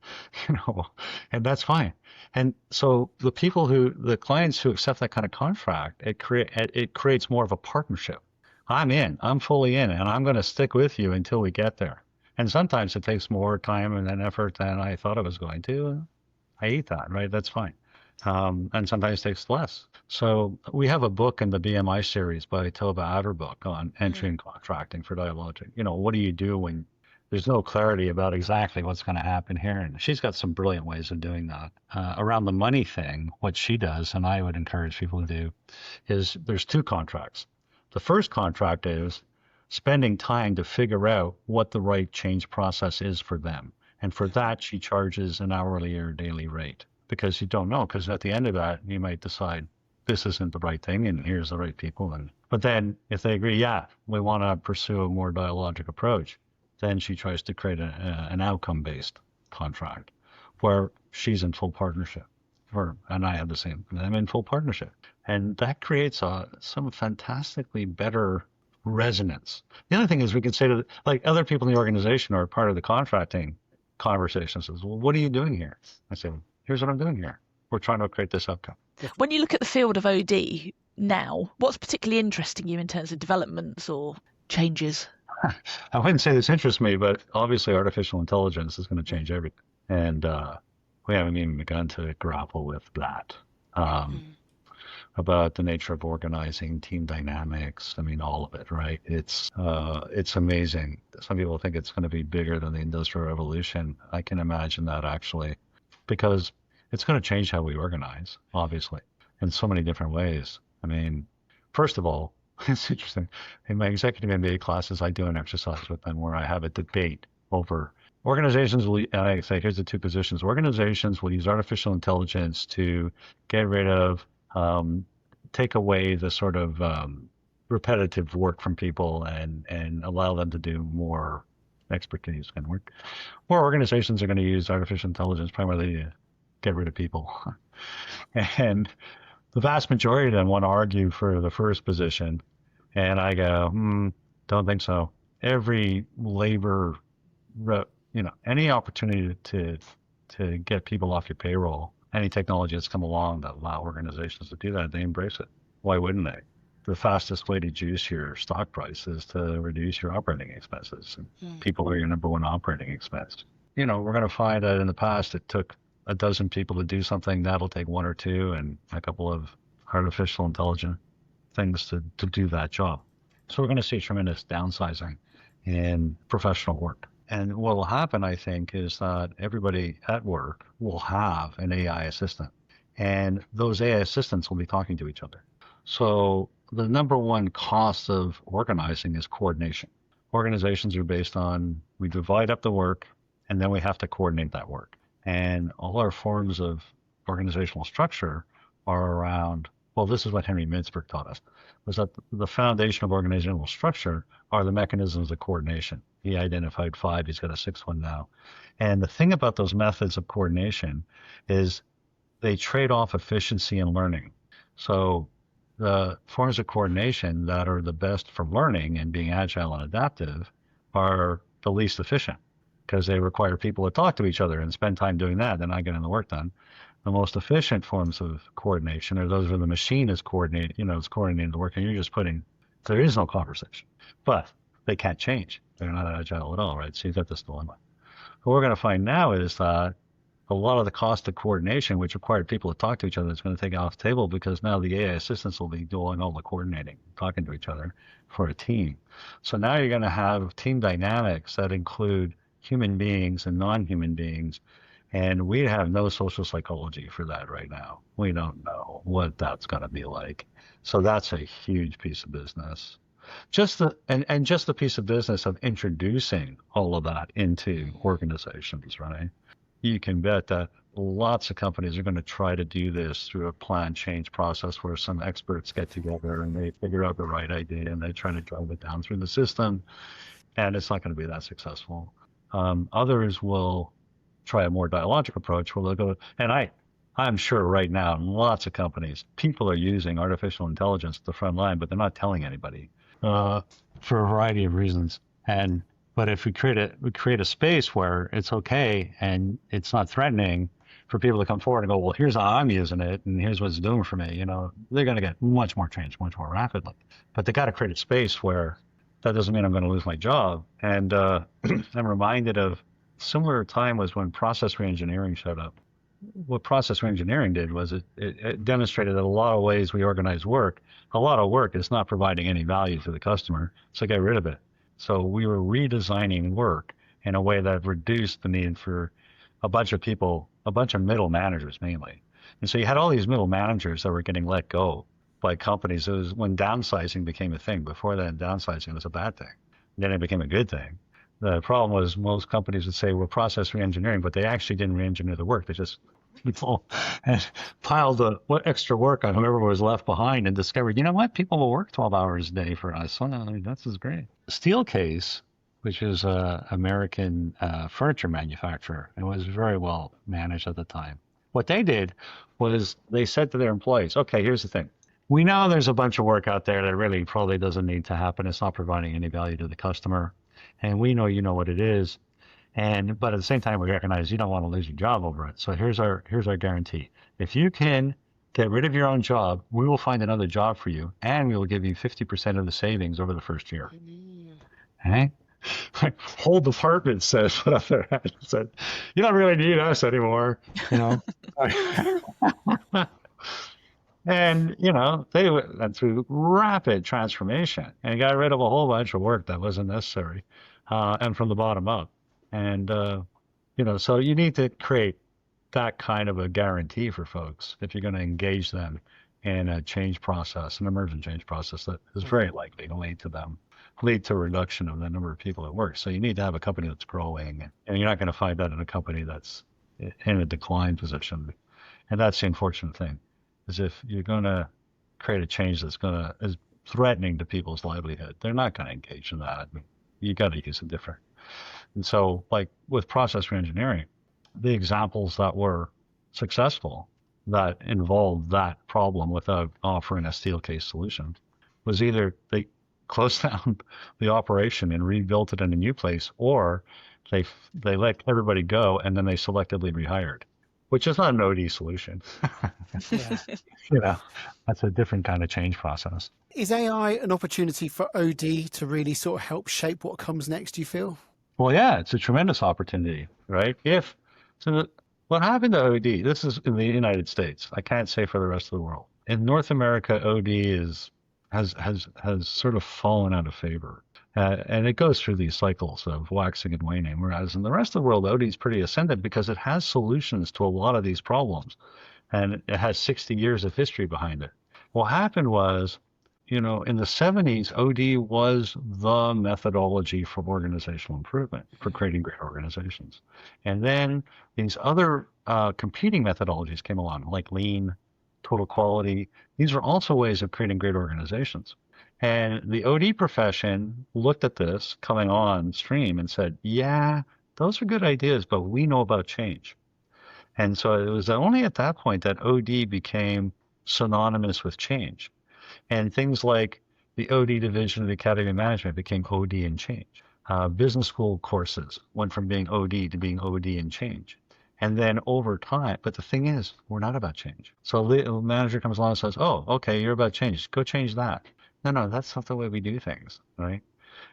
and that's fine. And so the clients who accept that kind of contract, it creates more of a partnership. I'm fully in, and I'm going to stick with you until we get there. And sometimes it takes more time and effort than I thought it was going to. I eat that, right? That's fine. And sometimes it takes less. So we have a book in the BMI series by Tova Averbook on entry and contracting for dialogic. What do you do when there's no clarity about exactly what's going to happen here? And she's got some brilliant ways of doing that. Around the money thing, what she does, and I would encourage people to do, is there's 2 contracts. The first contract is spending time to figure out what the right change process is for them. And for that, she charges an hourly or daily rate because you don't know. Because at the end of that, you might decide this isn't the right thing and here's the right people. But then if they agree, yeah, we want to pursue a more dialogic approach, then she tries to create an outcome-based contract where she's in full partnership, and I have the same. I'm in full partnership, and that creates some fantastically better resonance. The other thing is we can say to other people in the organization are part of the contracting conversation. Says, well, what are you doing here? I say, here's what I'm doing here. We're trying to create this outcome. When you look at the field of OD now, what's particularly interesting you in terms of developments or changes? I wouldn't say this interests me, but obviously artificial intelligence is going to change everything. And we haven't even begun to grapple with that. About the nature of organizing, team dynamics, all of it, right? It's amazing. Some people think it's going to be bigger than the Industrial Revolution. I can imagine that actually, because it's going to change how we organize, obviously, in so many different ways. First of all, it's interesting. In my executive MBA classes, I do an exercise with them where I have a debate over organizations. I say, here's the 2 positions. Organizations will use artificial intelligence to get rid of, take away the sort of repetitive work from people and allow them to do more expertise kind of work. Or organizations are going to use artificial intelligence primarily to get rid of people. And the vast majority of them want to argue for the first position. And I go, don't think so. Every labor, any opportunity to get people off your payroll, any technology that's come along that allow organizations to do that, they embrace it. Why wouldn't they? The fastest way to juice your stock price is to reduce your operating expenses. People are your number one operating expense. We're going to find that in the past it took a dozen people to do something. That'll take one or two and a couple of artificial intelligence things to do that job. So we're going to see tremendous downsizing in professional work. And what will happen, I think, is that everybody at work will have an AI assistant. And those AI assistants will be talking to each other. So the number one cost of organizing is coordination. Organizations are based on, we divide up the work and then we have to coordinate that work. And all our forms of organizational structure are around, well, this is what Henry Mintzberg taught us, was that the foundation of organizational structure are the mechanisms of coordination. He identified 5, he's got a 6th one now. And the thing about those methods of coordination is they trade off efficiency and learning. So the forms of coordination that are the best for learning and being agile and adaptive are the least efficient because they require people to talk to each other and spend time doing that. They're not getting the work done. The most efficient forms of coordination are those where the machine is coordinating, it's coordinating the work and you're just there is no conversation, but they can't change. They're not agile at all, right? So you've got this dilemma. What we're going to find now is that a lot of the cost of coordination, which required people to talk to each other, is going to take it off the table because now the AI assistants will be doing all the coordinating, talking to each other for a team. So now you're going to have team dynamics that include human beings and non-human beings. And we have no social psychology for that right now. We don't know what that's going to be like. So that's a huge piece of business. Just the piece of business of introducing all of that into organizations, right? You can bet that lots of companies are going to try to do this through a planned change process where some experts get together and they figure out the right idea and they try to drive it down through the system. And it's not going to be that successful. Others will try a more dialogic approach where they'll go, and I'm sure right now in lots of companies, people are using artificial intelligence at the front line, but they're not telling anybody for a variety of reasons. But if we create a space where it's okay and it's not threatening for people to come forward and go, well, here's how I'm using it and here's what it's doing for me, they're going to get much more change, much more rapidly. But they got to create a space where that doesn't mean I'm going to lose my job. And I'm reminded of similar time was when process reengineering showed up. What process reengineering did was it demonstrated that a lot of ways we organize work, a lot of work is not providing any value to the customer, so get rid of it. So we were redesigning work in a way that reduced the need for a bunch of people, a bunch of middle managers mainly. And so you had all these middle managers that were getting let go by companies. It was when downsizing became a thing. Before that, downsizing was a bad thing. Then it became a good thing. The problem was most companies would say, well, process reengineering, but they actually didn't reengineer the work. They just piled what extra work on whoever was left behind and discovered, you know what, people will work 12 hours a day for us. Well, that's just great. Steelcase, which is an American furniture manufacturer, and was very well managed at the time. What they did was they said to their employees, okay, here's the thing. We know there's a bunch of work out there that really probably doesn't need to happen. It's not providing any value to the customer. And we know you know what it is. But at the same time, we recognize you don't want to lose your job over it. So here's our guarantee. If you can get rid of your own job, we will find another job for you, and we will give you 50% of the savings over the first year. Okay? Whole department says, put up their hand and said, you don't really need us anymore, And, they went through rapid transformation and got rid of a whole bunch of work that wasn't necessary, and from the bottom up. And, so you need to create that kind of a guarantee for folks if you're going to engage them in a change process, an emergent change process that is very likely to lead to a reduction of the number of people at work. So you need to have a company that's growing, and you're not going to find that in a company that's in a decline position. And that's the unfortunate thing, is if you're going to create a change that's is threatening to people's livelihood, they're not going to engage in that. You got to use it different. And so, like with process reengineering, the examples that were successful that involved that problem without offering a steel case solution was either closed down the operation and rebuilt it in a new place, or they let everybody go and then they selectively rehired, which is not an OD solution. Yeah. You know, that's a different kind of change process. Is AI an opportunity for OD to really sort of help shape what comes next, do you feel? Well, yeah, it's a tremendous opportunity, right? What happened to OD, this is in the United States. I can't say for the rest of the world. In North America, OD has sort of fallen out of favor. And it goes through these cycles of waxing and waning, whereas in the rest of the world, OD is pretty ascendant because it has solutions to a lot of these problems. And it has 60 years of history behind it. What happened was, in the 70s, OD was the methodology for organizational improvement, for creating great organizations. And then these other competing methodologies came along, like lean, total quality. These are also ways of creating great organizations. And the OD profession looked at this coming on stream and said, yeah, those are good ideas, but we know about change. And so it was only at that point that OD became synonymous with change. And things like the OD division of the Academy of Management became OD and change. Business school courses went from being OD to being OD and change. And then over time, but the thing is, we're not about change. So a manager comes along and says, oh, okay, you're about change. Go change that. No, that's not the way we do things, right?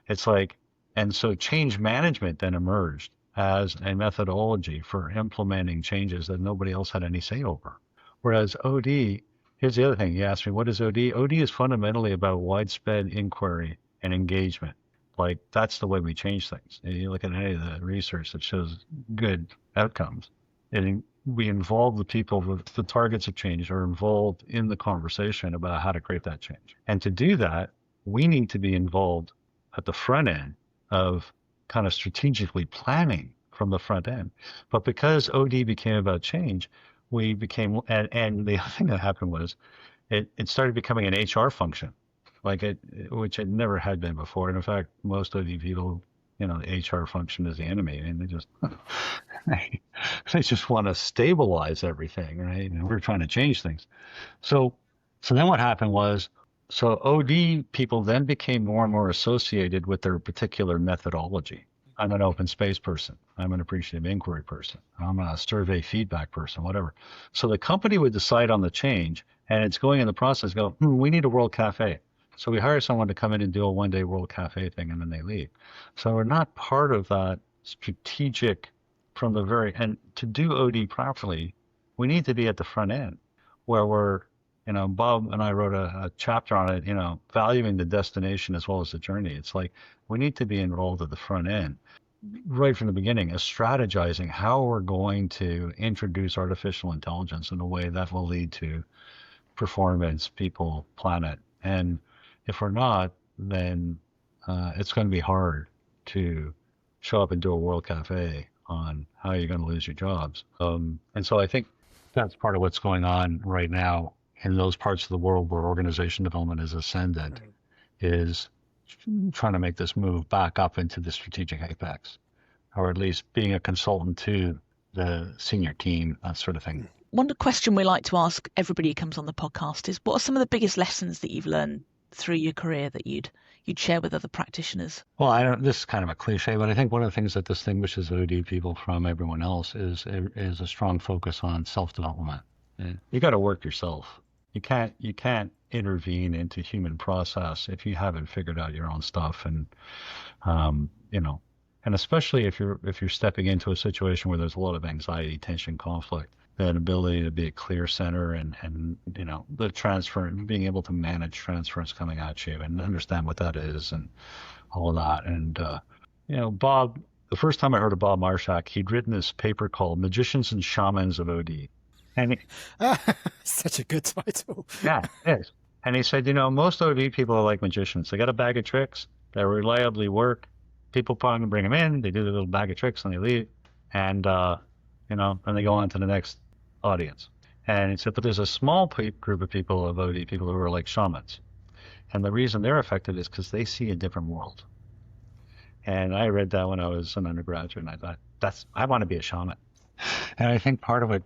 It's like, and so change management then emerged as a methodology for implementing changes that nobody else had any say over. Whereas OD, here's the other thing. You asked me, what is OD? OD is fundamentally about widespread inquiry and engagement. Like, that's the way we change things. And you look at any of the research that shows good outcomes. And we involve the people with the targets of change are involved in the conversation about how to create that change. And to do that, we need to be involved at the front end of kind of strategically planning from the front end. But because OD became about change, we became, and the other thing that happened was it started becoming an HR function, which it never had been before. And in fact, most OD people, the HR function is the enemy, and they just want to stabilize everything, right? And we're trying to change things. So then what happened was, so OD people then became more and more associated with their particular methodology. I'm an open space person. I'm an appreciative inquiry person. I'm a survey feedback person, whatever. So the company would decide on the change, and it's going in the process, we need a World Cafe. So we hire someone to come in and do a one-day World Cafe thing, and then they leave. So we're not part of that strategic from the very end. To do OD properly, we need to be at the front end where we're, Bob and I wrote a chapter on it, valuing the destination as well as the journey. It's like we need to be enrolled at the front end right from the beginning, is strategizing how we're going to introduce artificial intelligence in a way that will lead to performance, people, planet. And if we're not, then it's going to be hard to show up and do a World Cafe on how you're going to lose your jobs. And so I think that's part of what's going on right now in those parts of the world where organization development is ascendant, is trying to make this move back up into the strategic apex, or at least being a consultant to the senior team, that sort of thing. One question we like to ask everybody who comes on the podcast is, what are some of the biggest lessons that you've learned through your career that you'd share with other practitioners? Well, this is kind of a cliche, but I think one of the things that distinguishes OD people from everyone else is a strong focus on self-development. You got to work yourself. You can't intervene into human process if you haven't figured out your own stuff, and and especially if you're stepping into a situation where there's a lot of anxiety, tension, conflict, that ability to be a clear center and the transfer, being able to manage transference coming at you and understand what that is and all of that. And Bob, the first time I heard of Bob Marshak, he'd written this paper called Magicians and Shamans of OD. And such a good title. Yeah, it is. And he said, most OD people are like magicians. They got a bag of tricks that reliably work. People probably bring them in, they do their little bag of tricks and they leave. And, and they go on to the next audience. And he said, but there's a small group of people, of OD people, who are like shamans. And the reason they're affected is because they see a different world. And I read that when I was an undergraduate, and I thought, I want to be a shaman. And I think part of what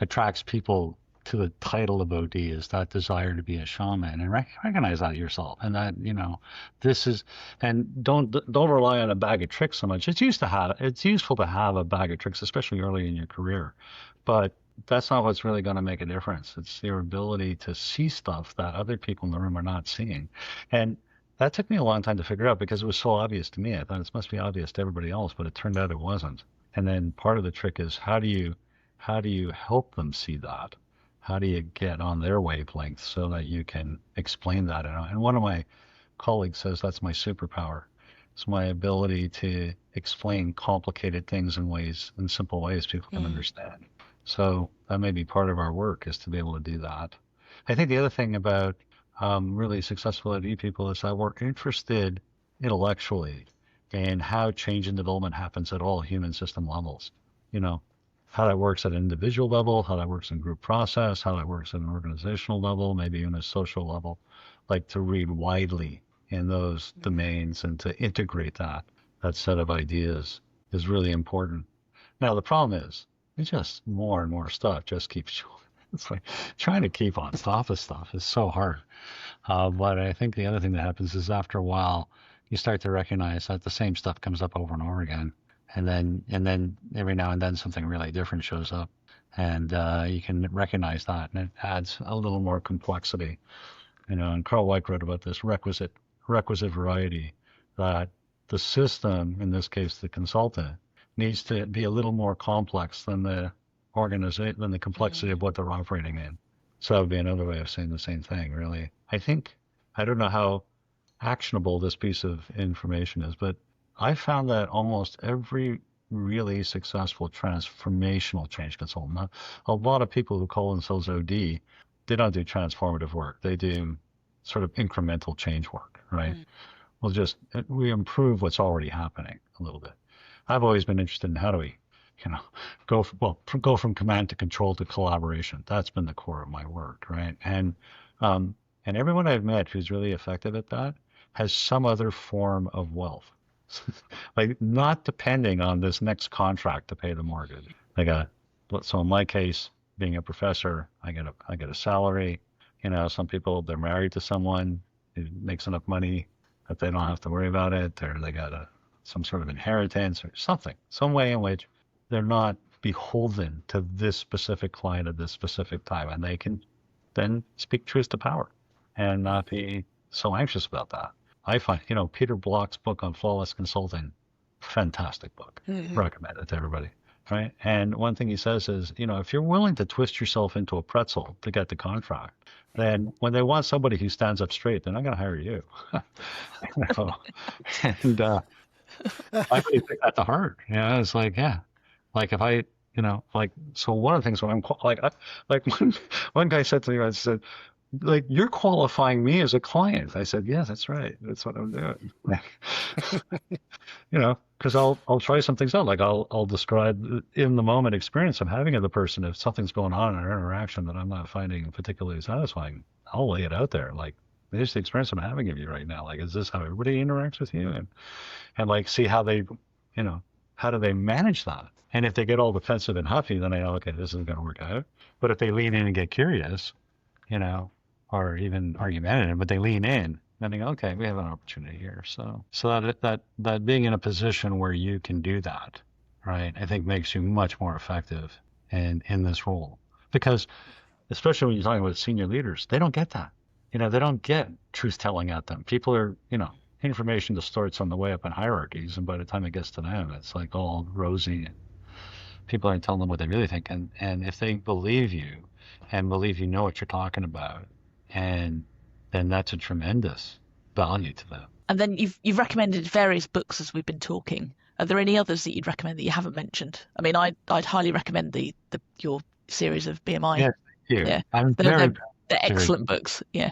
attracts people to the title of OD is that desire to be a shaman, and recognize that yourself, and that this is, and don't rely on a bag of tricks so much. It's useful to have a bag of tricks, especially early in your career, but that's not what's really going to make a difference. It's your ability to see stuff that other people in the room are not seeing, and that took me a long time to figure out because it was so obvious to me. I thought it must be obvious to everybody else, but it turned out it wasn't. And then part of the trick is how do you help them see that? How do you get on their wavelength so that you can explain that? And one of my colleagues says that's my superpower. It's my ability to explain complicated things in simple ways people can understand. So that may be part of our work, is to be able to do that. I think the other thing about really successful AD people is that we're interested intellectually in how change and development happens at all human system levels. How that works at an individual level, how that works in group process, how that works at an organizational level, maybe even a social level, like to read widely in those domains and to integrate that set of ideas is really important. Now, the problem is it's just more and more stuff just keeps, it's like trying to keep on top of stuff is so hard. But I think the other thing that happens is after a while, you start to recognize that the same stuff comes up over and over again. And then every now and then something really different shows up, and you can recognize that, and it adds a little more complexity. And Carl Weick wrote about this requisite variety, that the system, in this case the consultant, needs to be a little more complex than the complexity of what they're operating in. So that would be another way of saying the same thing, really. I don't know how actionable this piece of information is, but I found that almost every really successful transformational change consultant, a lot of people who call themselves OD, they don't do transformative work. They do sort of incremental change work, right? We improve what's already happening a little bit. I've always been interested in how do we, go from command to control to collaboration. That's been the core of my work, right? And everyone I've met who's really effective at that has some other form of wealth. Like not depending on this next contract to pay the mortgage. So in my case, being a professor, I get a salary. Some people, they're married to someone who makes enough money that they don't have to worry about it, or they got some sort of inheritance or something, some way in which they're not beholden to this specific client at this specific time, and they can then speak truth to power and not be so anxious about that. I find, Peter Block's book on flawless consulting, fantastic book. Recommend it to everybody, right? And one thing he says is, if you're willing to twist yourself into a pretzel to get the contract, then when they want somebody who stands up straight, they're not going to hire you. And I really take that to heart. It's like, yeah, like if I, so one of the things when I'm one guy said to me, I said, like, you're qualifying me as a client. I said, yeah, that's right. That's what I'm doing. Because I'll try some things out. Like I'll describe in the moment experience I'm having of the person. If something's going on in our interaction that I'm not finding particularly satisfying, I'll lay it out there. Like, this is the experience I'm having of you right now. Like, is this how everybody interacts with you? And like, see how they, how do they manage that? And if they get all defensive and huffy, then I know, okay, this isn't going to work out. But if they lean in and get curious, or even argumentative, but they lean in, then they go, okay, we have an opportunity here. So that being in a position where you can do that, right, I think makes you much more effective in this role. Because especially when you're talking about senior leaders, they don't get that. They don't get truth telling at them. People are, information distorts on the way up in hierarchies, and by the time it gets to them, it's like all rosy, and people aren't telling them what they really think. And if they believe you and believe you know what you're talking about, and then that's a tremendous value to them. And then you've recommended various books as we've been talking. Are there any others that you'd recommend that you haven't mentioned? I mean, I'd highly recommend your series of BMI. Yes, thank you. Yeah, they're excellent books. Yeah.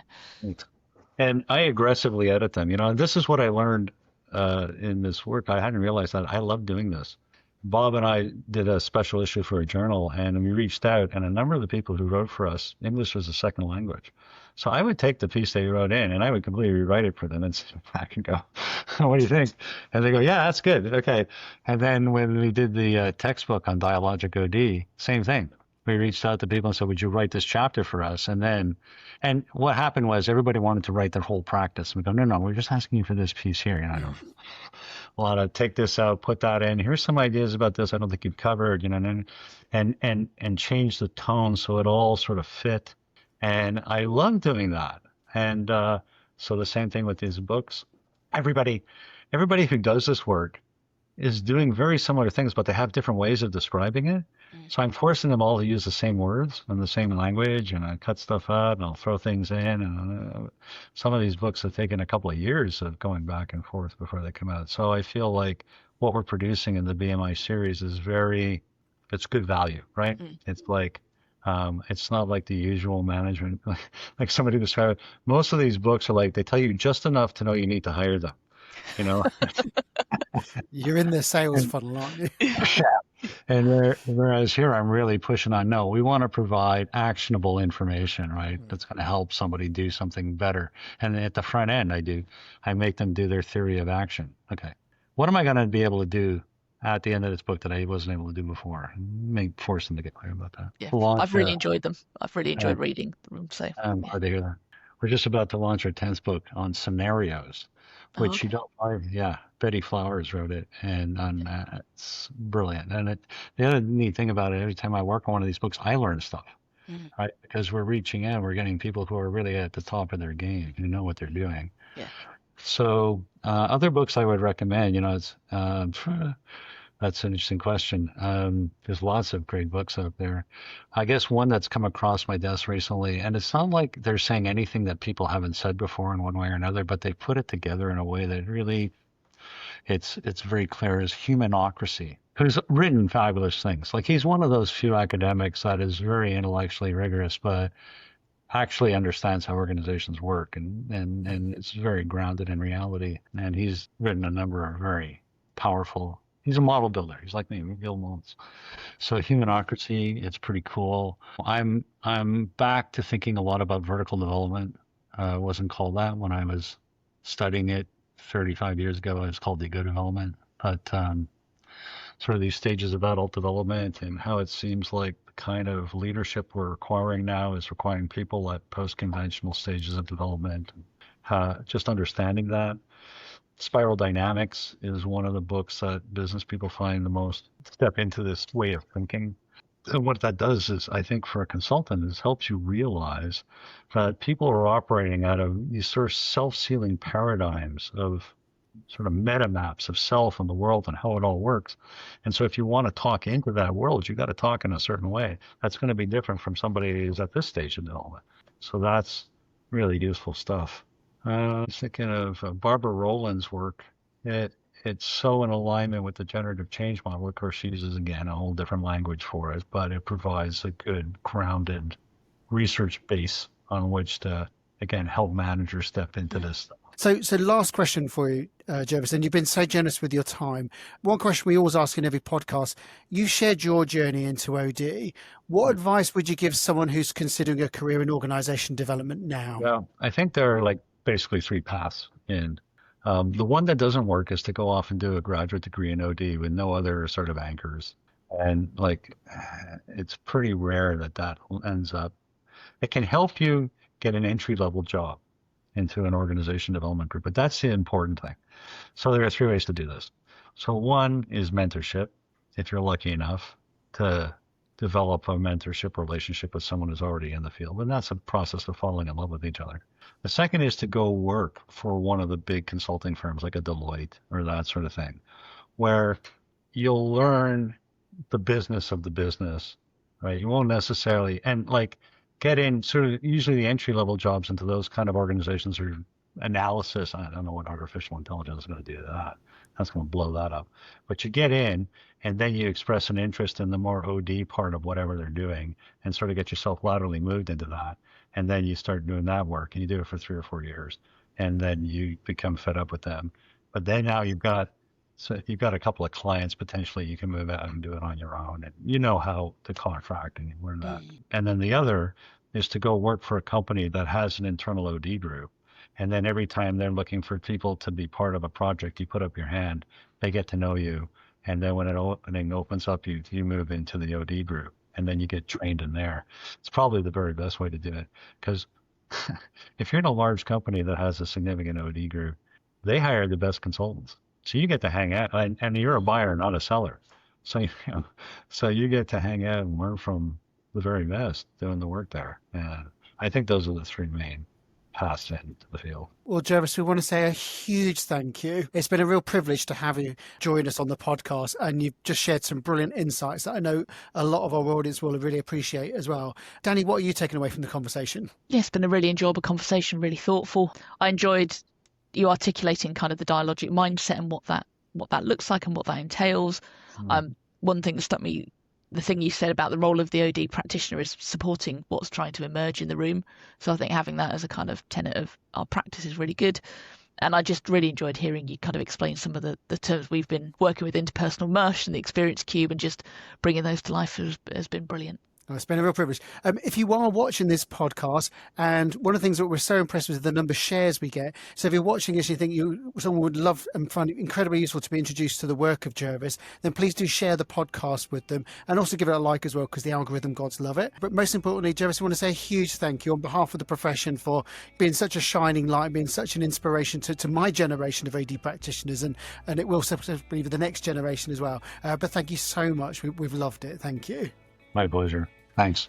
And I aggressively edit them. And this is what I learned in this work. I hadn't realized that. I love doing this. Bob and I did a special issue for a journal, and we reached out, and a number of the people who wrote for us, English was a second language. So I would take the piece they wrote in, and I would completely rewrite it for them and sit back and go, what do you think? And they go, yeah, that's good. Okay. And then when we did the textbook on dialogic OD, same thing. we reached out to people and said, would you write this chapter for us? And what happened was everybody wanted to write their whole practice. We go, no, we're just asking you for this piece here. You know, a lot of take this out, put that in. Here's some ideas about this I don't think you've covered, you know, and change the tone so it all sort of fit. And I love doing that. And so the same thing with these books. Everybody who does this work is doing very similar things, but they have different ways of describing it. So I'm forcing them all to use the same words and the same language, and I cut stuff out and I'll throw things in. And some of these books have taken a couple of years of going back and forth before they come out. So I feel like what we're producing in the BMI series is it's good value, right? It's like, it's not like the usual management, like somebody described it. Most of these books are like, they tell you just enough to know you need to hire them, you know? You're in the sales funnel, aren't you? And whereas here I'm really pushing on, no, we want to provide actionable information, right? That's going to help somebody do something better. And at the front end, I make them do their theory of action. Okay, what am I going to be able to do at the end of this book that I wasn't able to do before? Force them to get clear about that. Yeah, I've really enjoyed them. I've really enjoyed reading them. So I'm glad to hear that. We're just about to launch our 10th book on scenarios, which you don't find. Yeah, Betty Flowers wrote it, and it's brilliant. And the other neat thing about it, every time I work on one of these books, I learn stuff, right? Because we're reaching out, we're getting people who are really at the top of their game, who know what they're doing. Yeah. So other books I would recommend, you know, it's that's an interesting question. There's lots of great books out there. I guess one that's come across my desk recently, and it's not like they're saying anything that people haven't said before in one way or another, but they put it together in a way that really, it's very clear, is Humanocracy, who's written fabulous things. Like, he's one of those few academics that is very intellectually rigorous, but actually understands how organizations work, and it's very grounded in reality. And he's written a number of very powerful. He's a model builder. He's like me, we build models. So Humanocracy, it's pretty cool. I'm back to thinking a lot about vertical development. It wasn't called that when I was studying it 35 years ago. It was called ego development. But sort of these stages of adult development, and how it seems like the kind of leadership we're requiring now is requiring people at post-conventional stages of development. Just understanding that. Spiral Dynamics is one of the books that business people find the most step into this way of thinking. And what that does is, I think for a consultant, is helps you realize that people are operating out of these sort of self-sealing paradigms of sort of meta maps of self and the world and how it all works. And so if you want to talk into that world, you got to talk in a certain way. That's going to be different from somebody who's at this stage of development. So that's really useful stuff. I was thinking of Barbara Rowland's work. It's so in alignment with the generative change model. Of course, she uses, again, a whole different language for it, but it provides a good, grounded research base on which to, again, help managers step into this stuff. So last question for you, Gervase, and you've been so generous with your time. One question we always ask in every podcast: you shared your journey into OD. What advice would you give someone who's considering a career in organization development now? Well, I think there are basically three paths. And the one that doesn't work is to go off and do a graduate degree in OD with no other sort of anchors. And it's pretty rare that ends up. It can help you get an entry-level job into an organization development group, but that's the important thing. So there are three ways to do this. So one is mentorship, if you're lucky enough to develop a mentorship relationship with someone who's already in the field, and that's a process of falling in love with each other. The second is to go work for one of the big consulting firms like a Deloitte or that sort of thing, where you'll learn the business of the business, right? You won't necessarily, and get in sort of usually the entry-level jobs into those kind of organizations are analysis. I don't know what artificial intelligence is going to do to that. That's going to blow that up. But you get in, and then you express an interest in the more OD part of whatever they're doing and sort of get yourself laterally moved into that. And then you start doing that work, and you do it for 3 or 4 years. And then you become fed up with them. But then now you've got a couple of clients, potentially you can move out and do it on your own. And you know how to contract, and you learn that. And then the other is to go work for a company that has an internal OD group. And then every time they're looking for people to be part of a project, you put up your hand, they get to know you. And then when an opening opens up, you move into the OD group. and then you get trained in there. It's probably the very best way to do it, because if you're in a large company that has a significant OD group, they hire the best consultants. So you get to hang out, and you're a buyer, not a seller. So, so you get to hang out and learn from the very best doing the work there. And I think those are the three main paths into the field. Well, Gervase, we want to say a huge thank you. It's been a real privilege to have you join us on the podcast, and you've just shared some brilliant insights that I know a lot of our audience will really appreciate as well. Danny, what are you taking away from the conversation? Yeah, it's been a really enjoyable conversation, really thoughtful. I enjoyed you articulating kind of the dialogic mindset and what that looks like and what that entails. One thing that struck me, the thing you said about the role of the OD practitioner is supporting what's trying to emerge in the room. So I think having that as a kind of tenet of our practice is really good. And I just really enjoyed hearing you kind of explain some of the terms we've been working with, interpersonal mush and the experience cube, and just bringing those to life has been brilliant. It's been a real privilege. If you are watching this podcast, and one of the things that we're so impressed with is the number of shares we get. So if you're watching this, you think someone would love and find it incredibly useful to be introduced to the work of Gervase, then please do share the podcast with them, and also give it a like as well, because the algorithm gods love it. But most importantly, Gervase, I want to say a huge thank you on behalf of the profession for being such a shining light, being such an inspiration to my generation of AD practitioners, and it will be the next generation as well. But thank you so much. We've loved it. Thank you. My pleasure. Thanks.